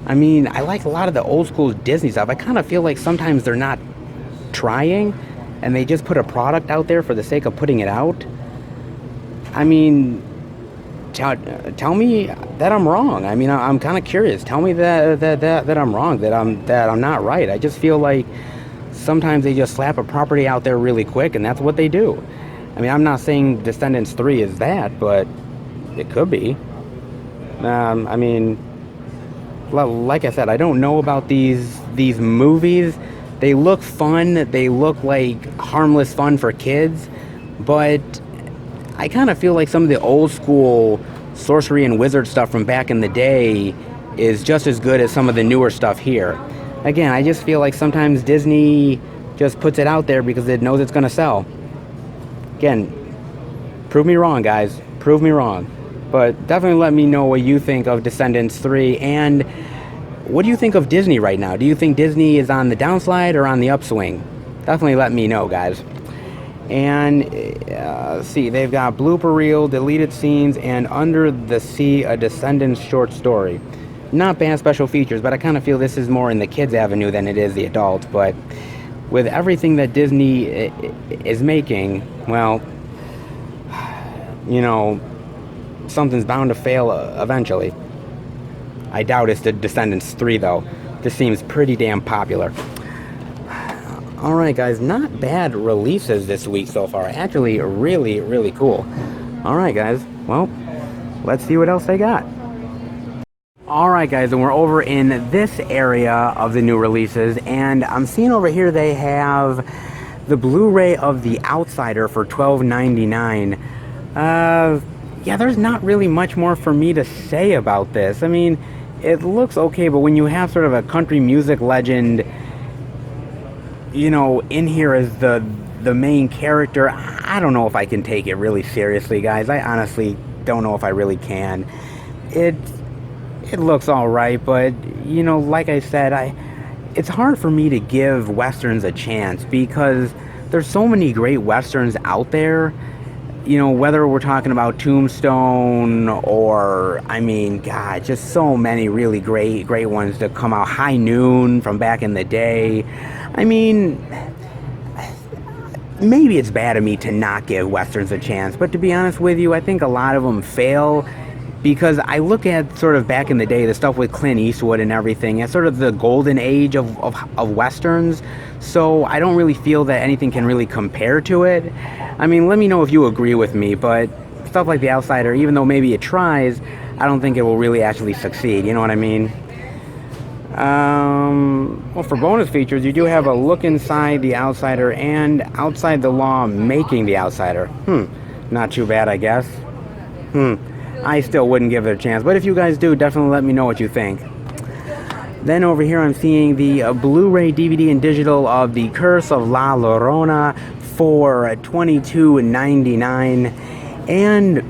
I mean, I like a lot of the old school Disney stuff. I kind of feel like sometimes they're not trying and they just put a product out there for the sake of putting it out. I mean, tell me that I'm wrong. I mean, I'm kind of curious. Tell me that I'm wrong, that I'm not right. I just feel like sometimes they just slap a property out there really quick, and that's what they do. I mean, I'm not saying Descendants 3 is that, but it could be. I mean, like I said, I don't know about these movies. They look fun. They look like harmless fun for kids, but I kind of feel like some of the old school sorcery and wizard stuff from back in the day is just as good as some of the newer stuff here. Again, I just feel like sometimes Disney just puts it out there because it knows it's going to sell. Again, prove me wrong, guys. Prove me wrong. But definitely let me know what you think of Descendants 3, and what do you think of Disney right now? Do you think Disney is on the downslide or on the upswing? Definitely let me know, guys. And see, they've got blooper reel, deleted scenes, and Under the Sea, a Descendants short story. Not bad special features, but I kind of feel this is more in the kids' avenue than it is the adults. But with everything that Disney is making, well, you know, something's bound to fail eventually. I doubt it's the Descendants 3, though. This seems pretty damn popular. Alright, guys, not bad releases this week so far. Actually, really, really cool. Alright, guys, well, let's see what else they got. Alright, guys, and we're over in this area of the new releases, and I'm seeing over here they have the Blu-ray of The Outsider for $12.99. Yeah, there's not really much more for me to say about this. I mean, it looks okay, but when you have sort of a country music legend, you know, in here as the main character, I don't know if I can take it really seriously, guys. I honestly don't know if I really can. It looks all right, but you know, like I said, it's hard for me to give westerns a chance because there's so many great westerns out there. You know, whether we're talking about Tombstone or, I mean, God, just so many really great ones that come out. High Noon from back in the day. I mean, maybe it's bad of me to not give westerns a chance, but to be honest with you, I think a lot of them fail because I look at sort of back in the day, the stuff with Clint Eastwood and everything, as sort of the golden age of westerns, so I don't really feel that anything can really compare to it. I mean, let me know if you agree with me, but stuff like The Outsider, even though maybe it tries, I don't think it will really actually succeed, you know what I mean? Well, for bonus features, you do have a look inside The Outsider and Outside the Law Making The Outsider. Not too bad, I guess. I still wouldn't give it a chance, but if you guys do, definitely let me know what you think. Then over here I'm seeing the Blu-ray, DVD, and digital of The Curse of La Llorona for $22.99, and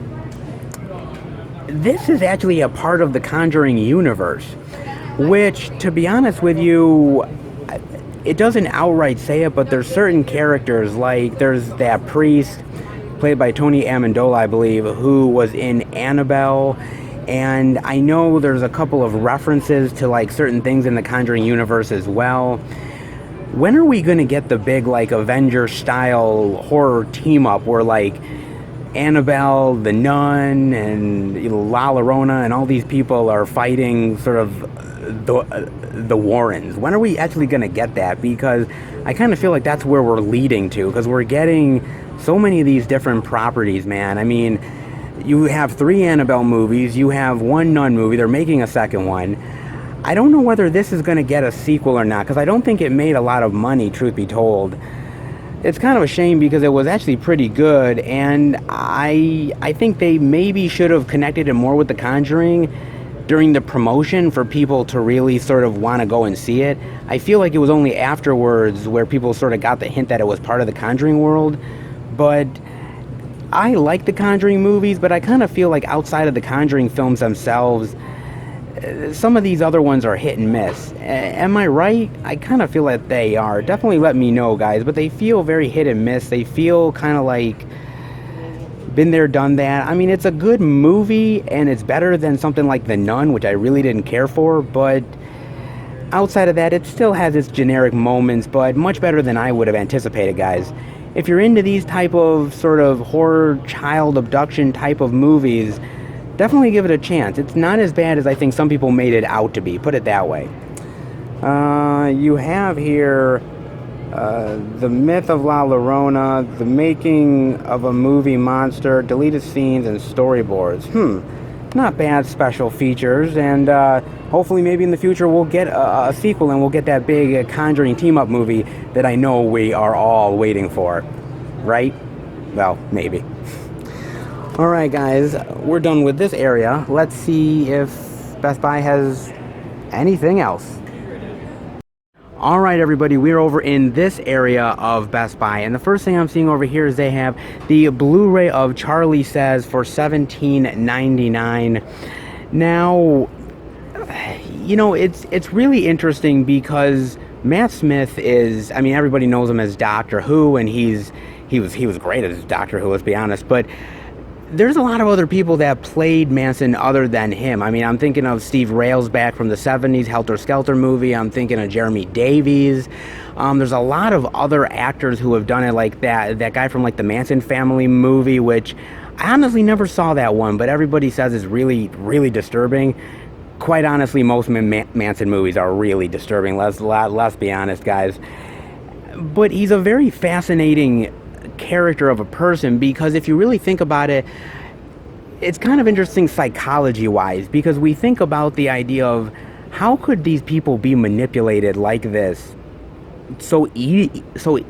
this is actually a part of the Conjuring universe, which, to be honest with you, it doesn't outright say it, but there's certain characters, like there's that priest played by Tony Amendola, I believe, who was in Annabelle, and I know there's a couple of references to like certain things in the Conjuring universe as well. When are we gonna get the big like Avengers style horror team up where like Annabelle, the Nun, and La Llorona and all these people are fighting sort of the Warrens? When are we actually gonna get that? Because I kind of feel like that's where we're leading to, because we're getting so many of these different properties, man. I mean, you have 3 Annabelle movies, you have 1 Nun movie, they're making a second one. I don't know whether this is going to get a sequel or not, because I don't think it made a lot of money, truth be told. It's kind of a shame because it was actually pretty good, and I think they maybe should have connected it more with The Conjuring during the promotion for people to really sort of want to go and see it. I feel like it was only afterwards where people sort of got the hint that it was part of the Conjuring world, but I like the Conjuring movies, but I kind of feel like outside of the Conjuring films themselves, some of these other ones are hit and miss. Am I right? I kind of feel that they are. Definitely let me know, guys, but they feel very hit and miss. They feel kind of like been there, done that. I mean, it's a good movie, and it's better than something like The Nun, which I really didn't care for, but outside of that, it still has its generic moments, but much better than I would have anticipated, guys. If you're into these type of sort of horror, child abduction type of movies, definitely give it a chance. It's not as bad as I think some people made it out to be, put it that way. You have here The Myth of La Llorona, The Making of a Movie Monster, Deleted Scenes, and Storyboards. Not bad special features, and hopefully maybe in the future we'll get a sequel and we'll get that big Conjuring team-up movie that I know we are all waiting for. Right? Well, maybe. Alright guys, we're done with this area. Let's see if Best Buy has anything else. Alright everybody, we're over in this area of Best Buy, and the first thing I'm seeing over here is they have the Blu-ray of Charlie Says for $17.99. Now, you know, it's really interesting because Matt Smith is, I mean, everybody knows him as Doctor Who, and he was great as Doctor Who, let's be honest, but there's a lot of other people that played Manson other than him. I mean, I'm thinking of Steve Railsback from the 70s, Helter Skelter movie. I'm thinking of Jeremy Davies. There's a lot of other actors who have done it, like that guy from like the Manson Family movie, which I honestly never saw that one, but everybody says is really, really disturbing. Quite honestly, most Manson movies are really disturbing. Let's be honest, guys. But he's a very fascinating character of a person, because if you really think about it, it's kind of interesting psychology wise, because we think about the idea of how could these people be manipulated like this so easily,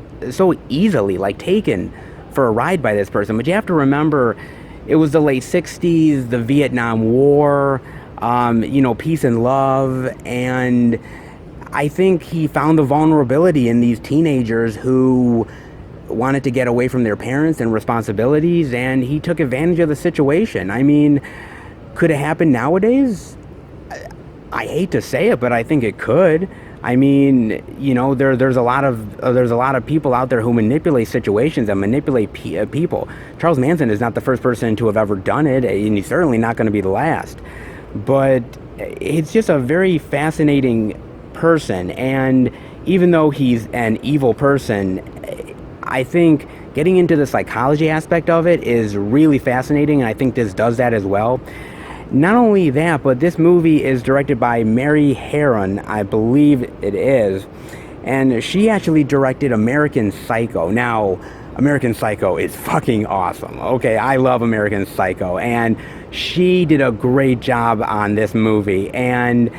like taken for a ride by this person. But you have to remember, it was the late 60s, the Vietnam War, you know, peace and love, and I think he found the vulnerability in these teenagers who wanted to get away from their parents and responsibilities, and he took advantage of the situation. I mean, could it happen nowadays? I hate to say it, but I think it could. I mean, you know, there's a lot of people out there who manipulate situations and manipulate people. Charles Manson is not the first person to have ever done it, and he's certainly not going to be the last. But it's just a very fascinating person, and even though he's an evil person, I think getting into the psychology aspect of it is really fascinating, and I think this does that as well. Not only that, but this movie is directed by Mary Harron, I believe it is, and she actually directed American Psycho. Now, American Psycho is fucking awesome. Okay, I love American Psycho, and she did a great job on this movie, and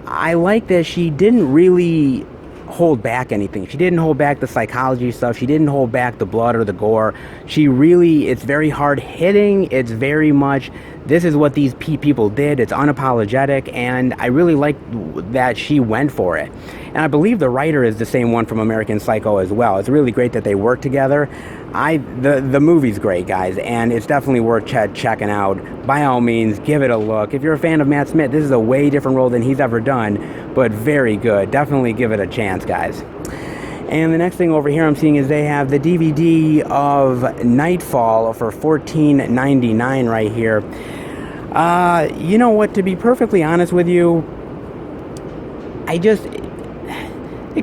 I like that she didn't really hold back anything. She didn't hold back the psychology stuff. She didn't hold back the blood or the gore. It's very hard hitting. It's very much, this is what these people did. It's unapologetic, and I really like that she went for it. And I believe the writer is the same one from American Psycho as well. It's really great that they work together. The movie's great, guys, and it's definitely worth checking out. By all means, give it a look. If you're a fan of Matt Smith, this is a way different role than he's ever done, but very good. Definitely give it a chance, guys. And the next thing over here I'm seeing is they have the DVD of Nightfall for $14.99 right here. You know what, to be perfectly honest with you, it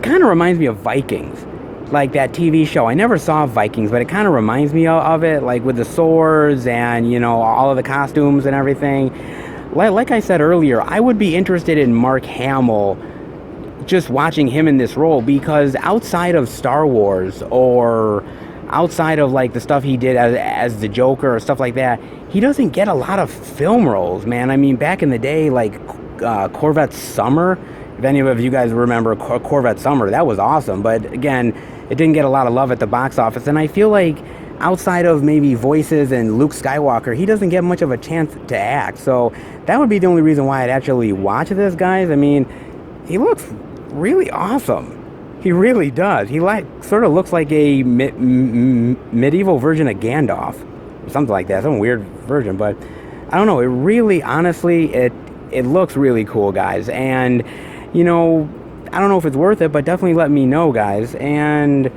kind of reminds me of Vikings, like that TV show. I never saw Vikings, but it kind of reminds me of it, like with the swords and, you know, all of the costumes and everything. Like I said earlier, I would be interested in Mark Hamill, just watching him in this role, because outside of Star Wars or outside of like the stuff he did as the Joker or stuff like that, he doesn't get a lot of film roles, man. I mean, back in the day, like Corvette Summer. If any of you guys remember Corvette Summer, that was awesome. But again, it didn't get a lot of love at the box office. And I feel like outside of maybe voices and Luke Skywalker, he doesn't get much of a chance to act. So that would be the only reason why I'd actually watch this, guys. I mean, he looks really awesome. He really does. He sort of looks like a medieval version of Gandalf, something like that. Some weird version, but I don't know. It really, honestly, it looks really cool, guys. And you know, I don't know if it's worth it, but definitely let me know, guys. And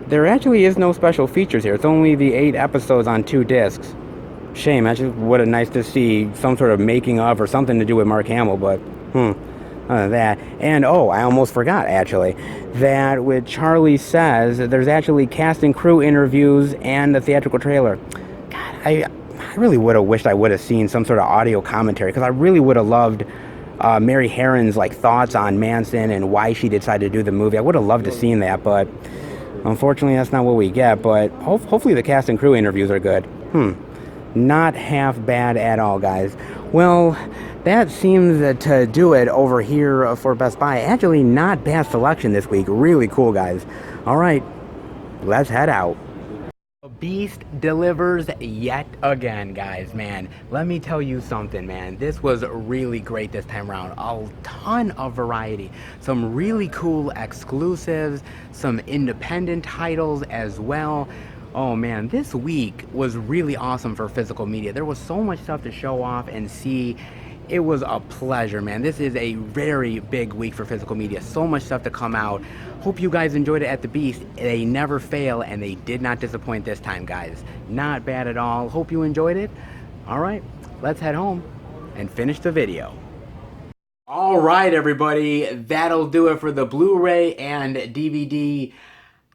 there actually is no special features here. It's only the 8 episodes on 2 discs. Shame. Actually, would have nice to see some sort of making of or something to do with Mark Hamill, but that. And oh, I almost forgot actually that with Charlie Says, there's actually cast and crew interviews and the theatrical trailer. God, I really would have wished I would have seen some sort of audio commentary, because I really would have loved Mary Harron's like thoughts on Manson and why she decided to do the movie. I would have loved to seen that, but unfortunately that's not what we get. But hopefully the cast and crew interviews are good. Not half bad at all, guys. Well, that seems to do it over here for Best Buy. Actually, not bad selection this week. Really cool, guys. All right, let's head out. Beast delivers yet again, guys. Man, let me tell you something, man. This was really great this time around. A ton of variety, some really cool exclusives, some independent titles as well. Oh man, this week was really awesome for physical media. There was so much stuff to show off and see. It was a pleasure, man. This is a very big week for physical media. So much stuff to come out. Hope you guys enjoyed it at the Beast. They never fail, and they did not disappoint this time, guys. Not bad at all. Hope you enjoyed it. All right, let's head home and finish the video. All right, everybody. That'll do it for the Blu-ray and DVD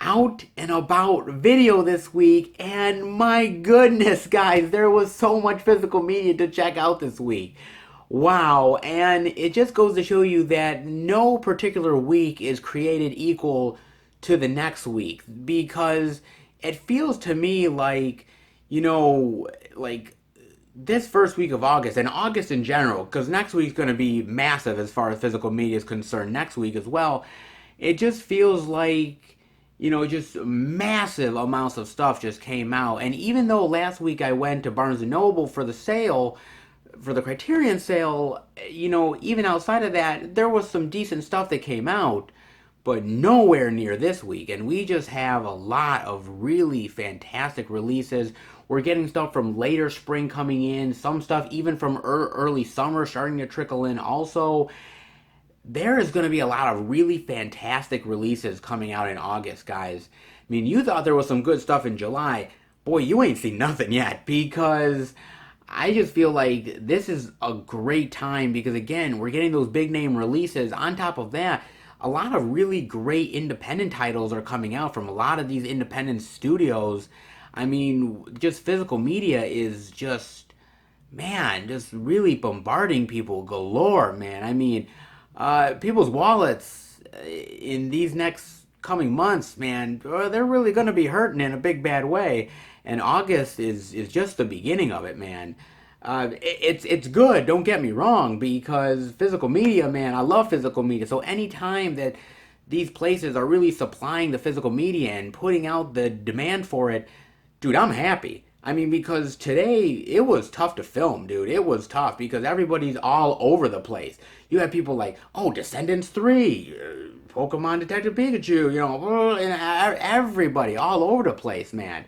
out and about video this week. And my goodness, guys, there was so much physical media to check out this week. Wow, and it just goes to show you that no particular week is created equal to the next week, because it feels to me like, you know, like this first week of August, and August in general, because next week's going to be massive as far as physical media is concerned next week as well. It just feels like, you know, just massive amounts of stuff just came out. And even though last week I went to Barnes & Noble for the sale, for the Criterion sale, you know, even outside of that, there was some decent stuff that came out, but nowhere near this week. And we just have a lot of really fantastic releases. We're getting stuff from later spring coming in, some stuff even from early summer starting to trickle in also. There is going to be a lot of really fantastic releases coming out in August, guys. I mean, you thought there was some good stuff in July. Boy, you ain't seen nothing yet, because I just feel like this is a great time, because again, we're getting those big name releases. On top of that, a lot of really great independent titles are coming out from a lot of these independent studios. I mean, just physical media is just, man, just really bombarding people galore, man. I mean, people's wallets in these next coming months, man, they're really going to be hurting in a big bad way. And August is just the beginning of it, man. It's good, don't get me wrong, because physical media, man, I love physical media. So anytime that these places are really supplying the physical media and putting out the demand for it, dude, I'm happy. I mean, because today, it was tough to film, dude. It was tough because everybody's all over the place. You have people like, oh, Descendants 3, Pokemon Detective Pikachu, you know, and everybody all over the place, man.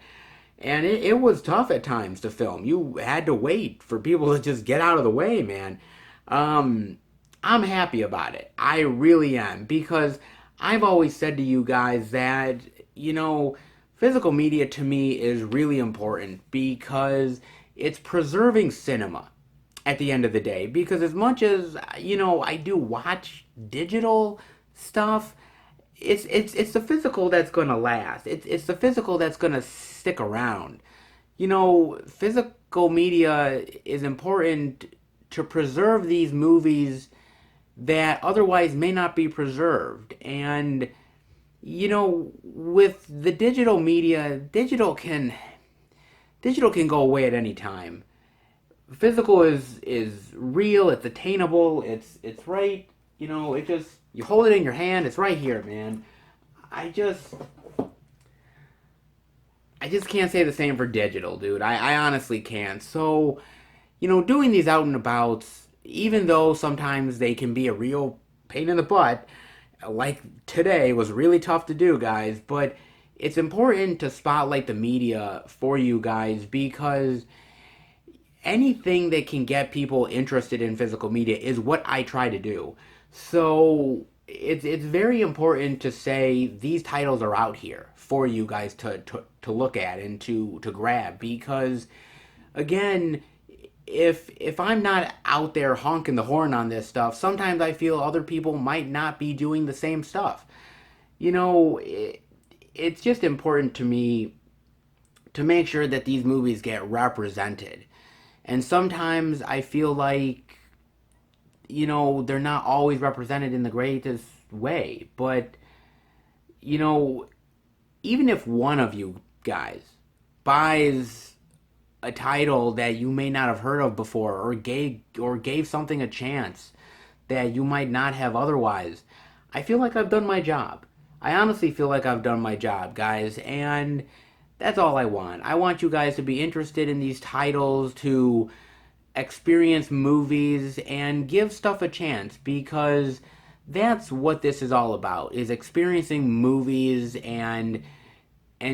And it was tough at times to film. You had to wait for people to just get out of the way, man. I'm happy about it. I really am. Because I've always said to you guys that, you know, physical media to me is really important, because it's preserving cinema at the end of the day. Because as much as, you know, I do watch digital stuff, it's the physical that's gonna last. It's the physical that's gonna stick around. You know, physical media is important to preserve these movies that otherwise may not be preserved. And you know, with the digital media, digital can go away at any time. Physical is real, it's attainable, it's right, it just, you hold it in your hand, it's right here, man. I just I just can't say the same for digital, dude. I honestly can't. So, doing these out and abouts, even though sometimes they can be a real pain in the butt, like today was really tough to do, guys, but it's important to spotlight the media for you guys because anything that can get people interested in physical media is what I try to do. So it's very important to say these titles are out here for you guys to look at and to grab because again, if I'm not out there honking the horn on this stuff, sometimes I feel other people might not be doing the same stuff. It's just important to me to make sure that these movies get represented. And sometimes I feel like, they're not always represented in the greatest way. But, you know, even if one of you guys buys a title that you may not have heard of before or gave something a chance that you might not have otherwise, I feel like I've done my job. I honestly feel like I've done my job, guys, and that's all I want. I want you guys to be interested in these titles, to experience movies and give stuff a chance because that's what this is all about, is experiencing movies and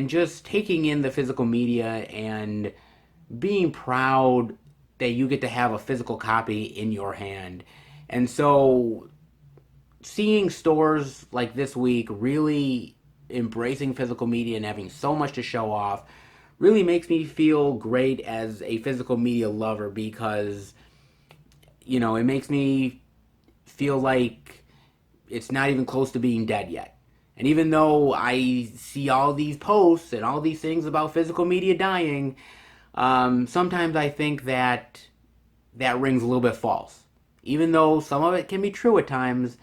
just taking in the physical media and being proud that you get to have a physical copy in your hand. And so seeing stores like this week really embracing physical media and having so much to show off really makes me feel great as a physical media lover because it makes me feel like it's not even close to being dead yet. And even though I see all these posts and all these things about physical media dying, sometimes I think that rings a little bit false. Even though some of it can be true at times,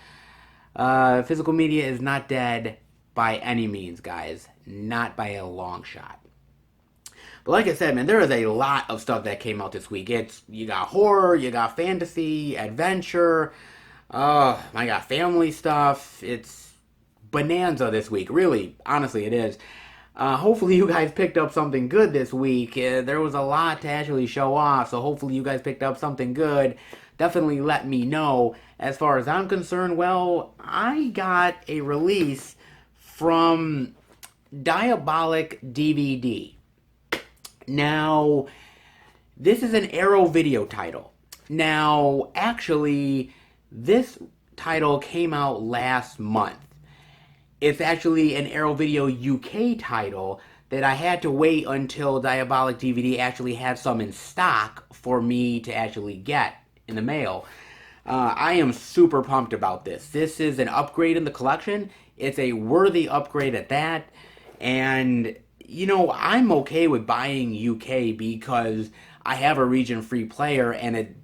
physical media is not dead by any means, guys. Not by a long shot. But like I said, man, there is a lot of stuff that came out this week. You got horror, you got fantasy, adventure, I got family stuff. It's bonanza this week. Really, honestly, it is. Hopefully you guys picked up something good this week. There was a lot to actually show off, so hopefully you guys picked up something good. Definitely let me know. As far as I'm concerned, well, I got a release from Diabolic DVD. Now, this is an Arrow Video title. Now, actually, this title came out last month. It's actually an Arrow Video UK title that I had to wait until Diabolic DVD actually had some in stock for me to actually get in the mail. I am super pumped about this. This is an upgrade in the collection. It's a worthy upgrade at that. And, I'm okay with buying UK because I have a region-free player and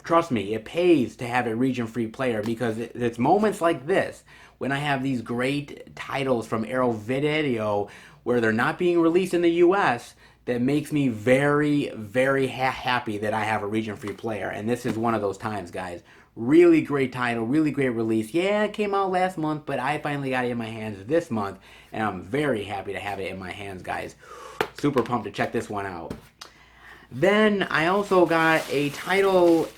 trust me, it pays to have a region-free player because it's moments like this when I have these great titles from Arrow Video where they're not being released in the US that makes me very, very happy that I have a region-free player. And this is one of those times, guys. Really great title, really great release. Yeah, it came out last month, but I finally got it in my hands this month, and I'm very happy to have it in my hands, guys. Super pumped to check this one out. Then I also got a title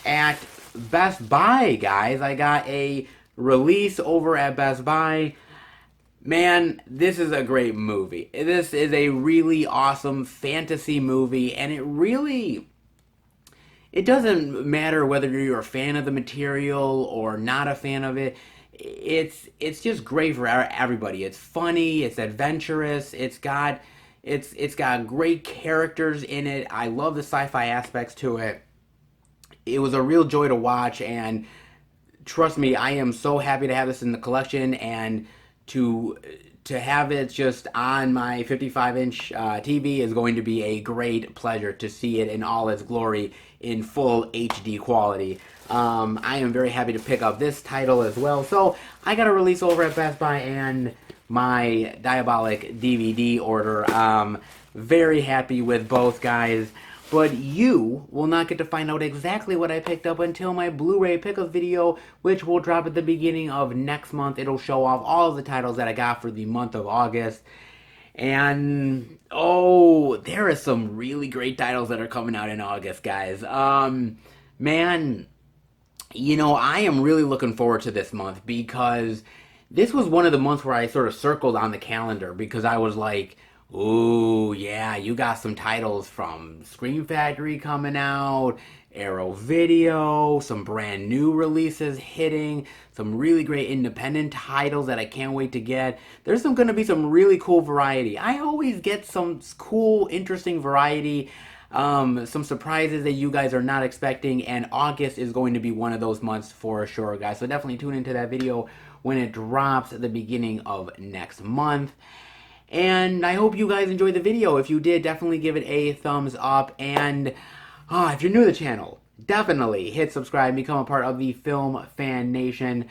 at Best Buy, guys. I got a release over at Best Buy. Man, this is a great movie. This is a really awesome fantasy movie, and it doesn't matter whether you're a fan of the material or not a fan of it. It's just great for everybody. It's funny, it's adventurous, it's got great characters in it. I love the sci-fi aspects to it. It was a real joy to watch, and trust me, I am so happy to have this in the collection and to have it just on my 55-inch TV is going to be a great pleasure to see it in all its glory in full HD quality. I am very happy to pick up this title as well. So I got a release over at Best Buy and my Diabolic DVD order. Very happy with both, guys. but you will not get to find out exactly what I picked up until my Blu-ray pickup video, which will drop at the beginning of next month. It'll show off all of the titles that I got for the month of August. And oh, there are some really great titles that are coming out in August, guys. Man, I am really looking forward to this month because this was one of the months where I sort of circled on the calendar because I was like, ooh, yeah, you got some titles from Scream Factory coming out, Arrow Video, some brand new releases hitting, some really great independent titles that I can't wait to get. There's going to be some really cool variety. I always get some cool, interesting variety. Some surprises that you guys are not expecting, and August is going to be one of those months for sure, guys. So definitely tune into that video when it drops at the beginning of next month. And I hope you guys enjoyed the video. If you did, definitely give it a thumbs up. And if you're new to the channel, definitely hit subscribe and become a part of the Film Fan Nation.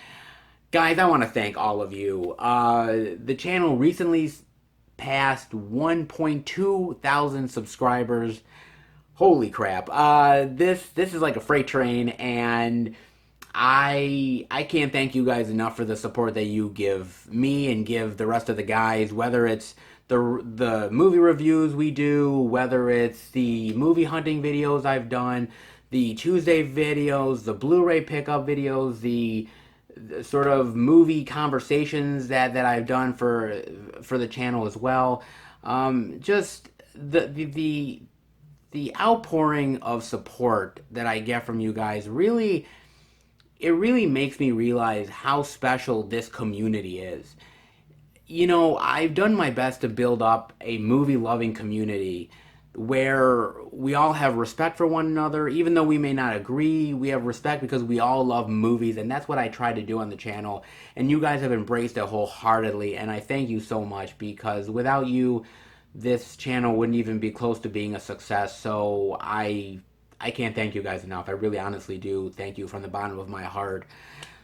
Guys, I want to thank all of you. The channel recently passed 1.2 thousand subscribers. Holy crap. This is like a freight train, and I can't thank you guys enough for the support that you give me and give the rest of the guys, whether it's the movie reviews we do, whether it's the movie hunting videos I've done, the Tuesday videos, the Blu-ray pickup videos, the sort of movie conversations that I've done for the channel as well. Just the outpouring of support that I get from you guys really makes me realize how special this community is. I've done my best to build up a movie-loving community where we all have respect for one another. Even though we may not agree, we have respect because we all love movies, and that's what I try to do on the channel. And you guys have embraced it wholeheartedly, and I thank you so much, because without you, this channel wouldn't even be close to being a success. So I can't thank you guys enough. I really honestly do thank you from the bottom of my heart.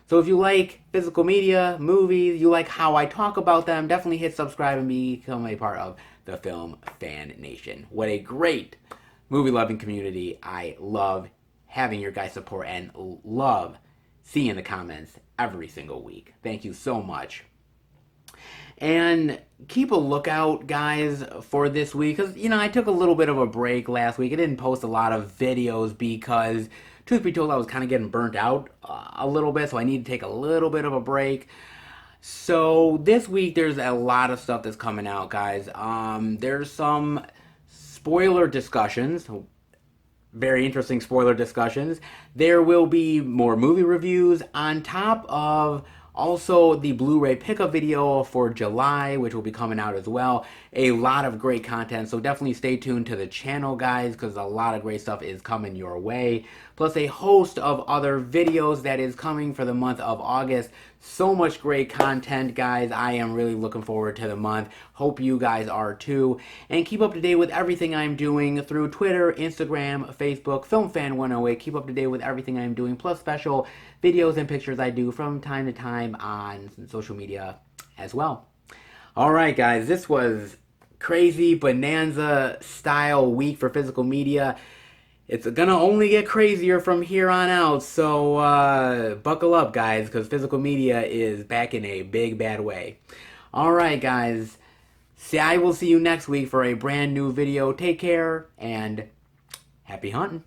So if you like physical media, movies, you like how I talk about them, definitely hit subscribe and become a part of the Film Fan Nation. What a great movie-loving community. I love having your guys' support and love seeing the comments every single week. Thank you so much. And keep a lookout, guys, for this week. Because, I took a little bit of a break last week. I didn't post a lot of videos because, truth be told, I was kind of getting burnt out a little bit. So I need to take a little bit of a break. So this week, there's a lot of stuff that's coming out, guys. There's some spoiler discussions. Very interesting spoiler discussions. There will be more movie reviews on top of also the Blu-ray pickup video for July, which will be coming out as well. A lot of great content, so definitely stay tuned to the channel, guys, because a lot of great stuff is coming your way. Plus a host of other videos that is coming for the month of August. So much great content, guys. I am really looking forward to the month. Hope you guys are too. And keep up to date with everything I'm doing through Twitter, Instagram, Facebook, FilmFan108. Keep up to date with everything I'm doing, plus special videos and pictures I do from time to time on social media as well. All right, guys, this was crazy bonanza style week for physical media. It's gonna only get crazier from here on out, so buckle up, guys, because physical media is back in a big bad way. All right, guys, I will see you next week for a brand new video. Take care and happy hunting.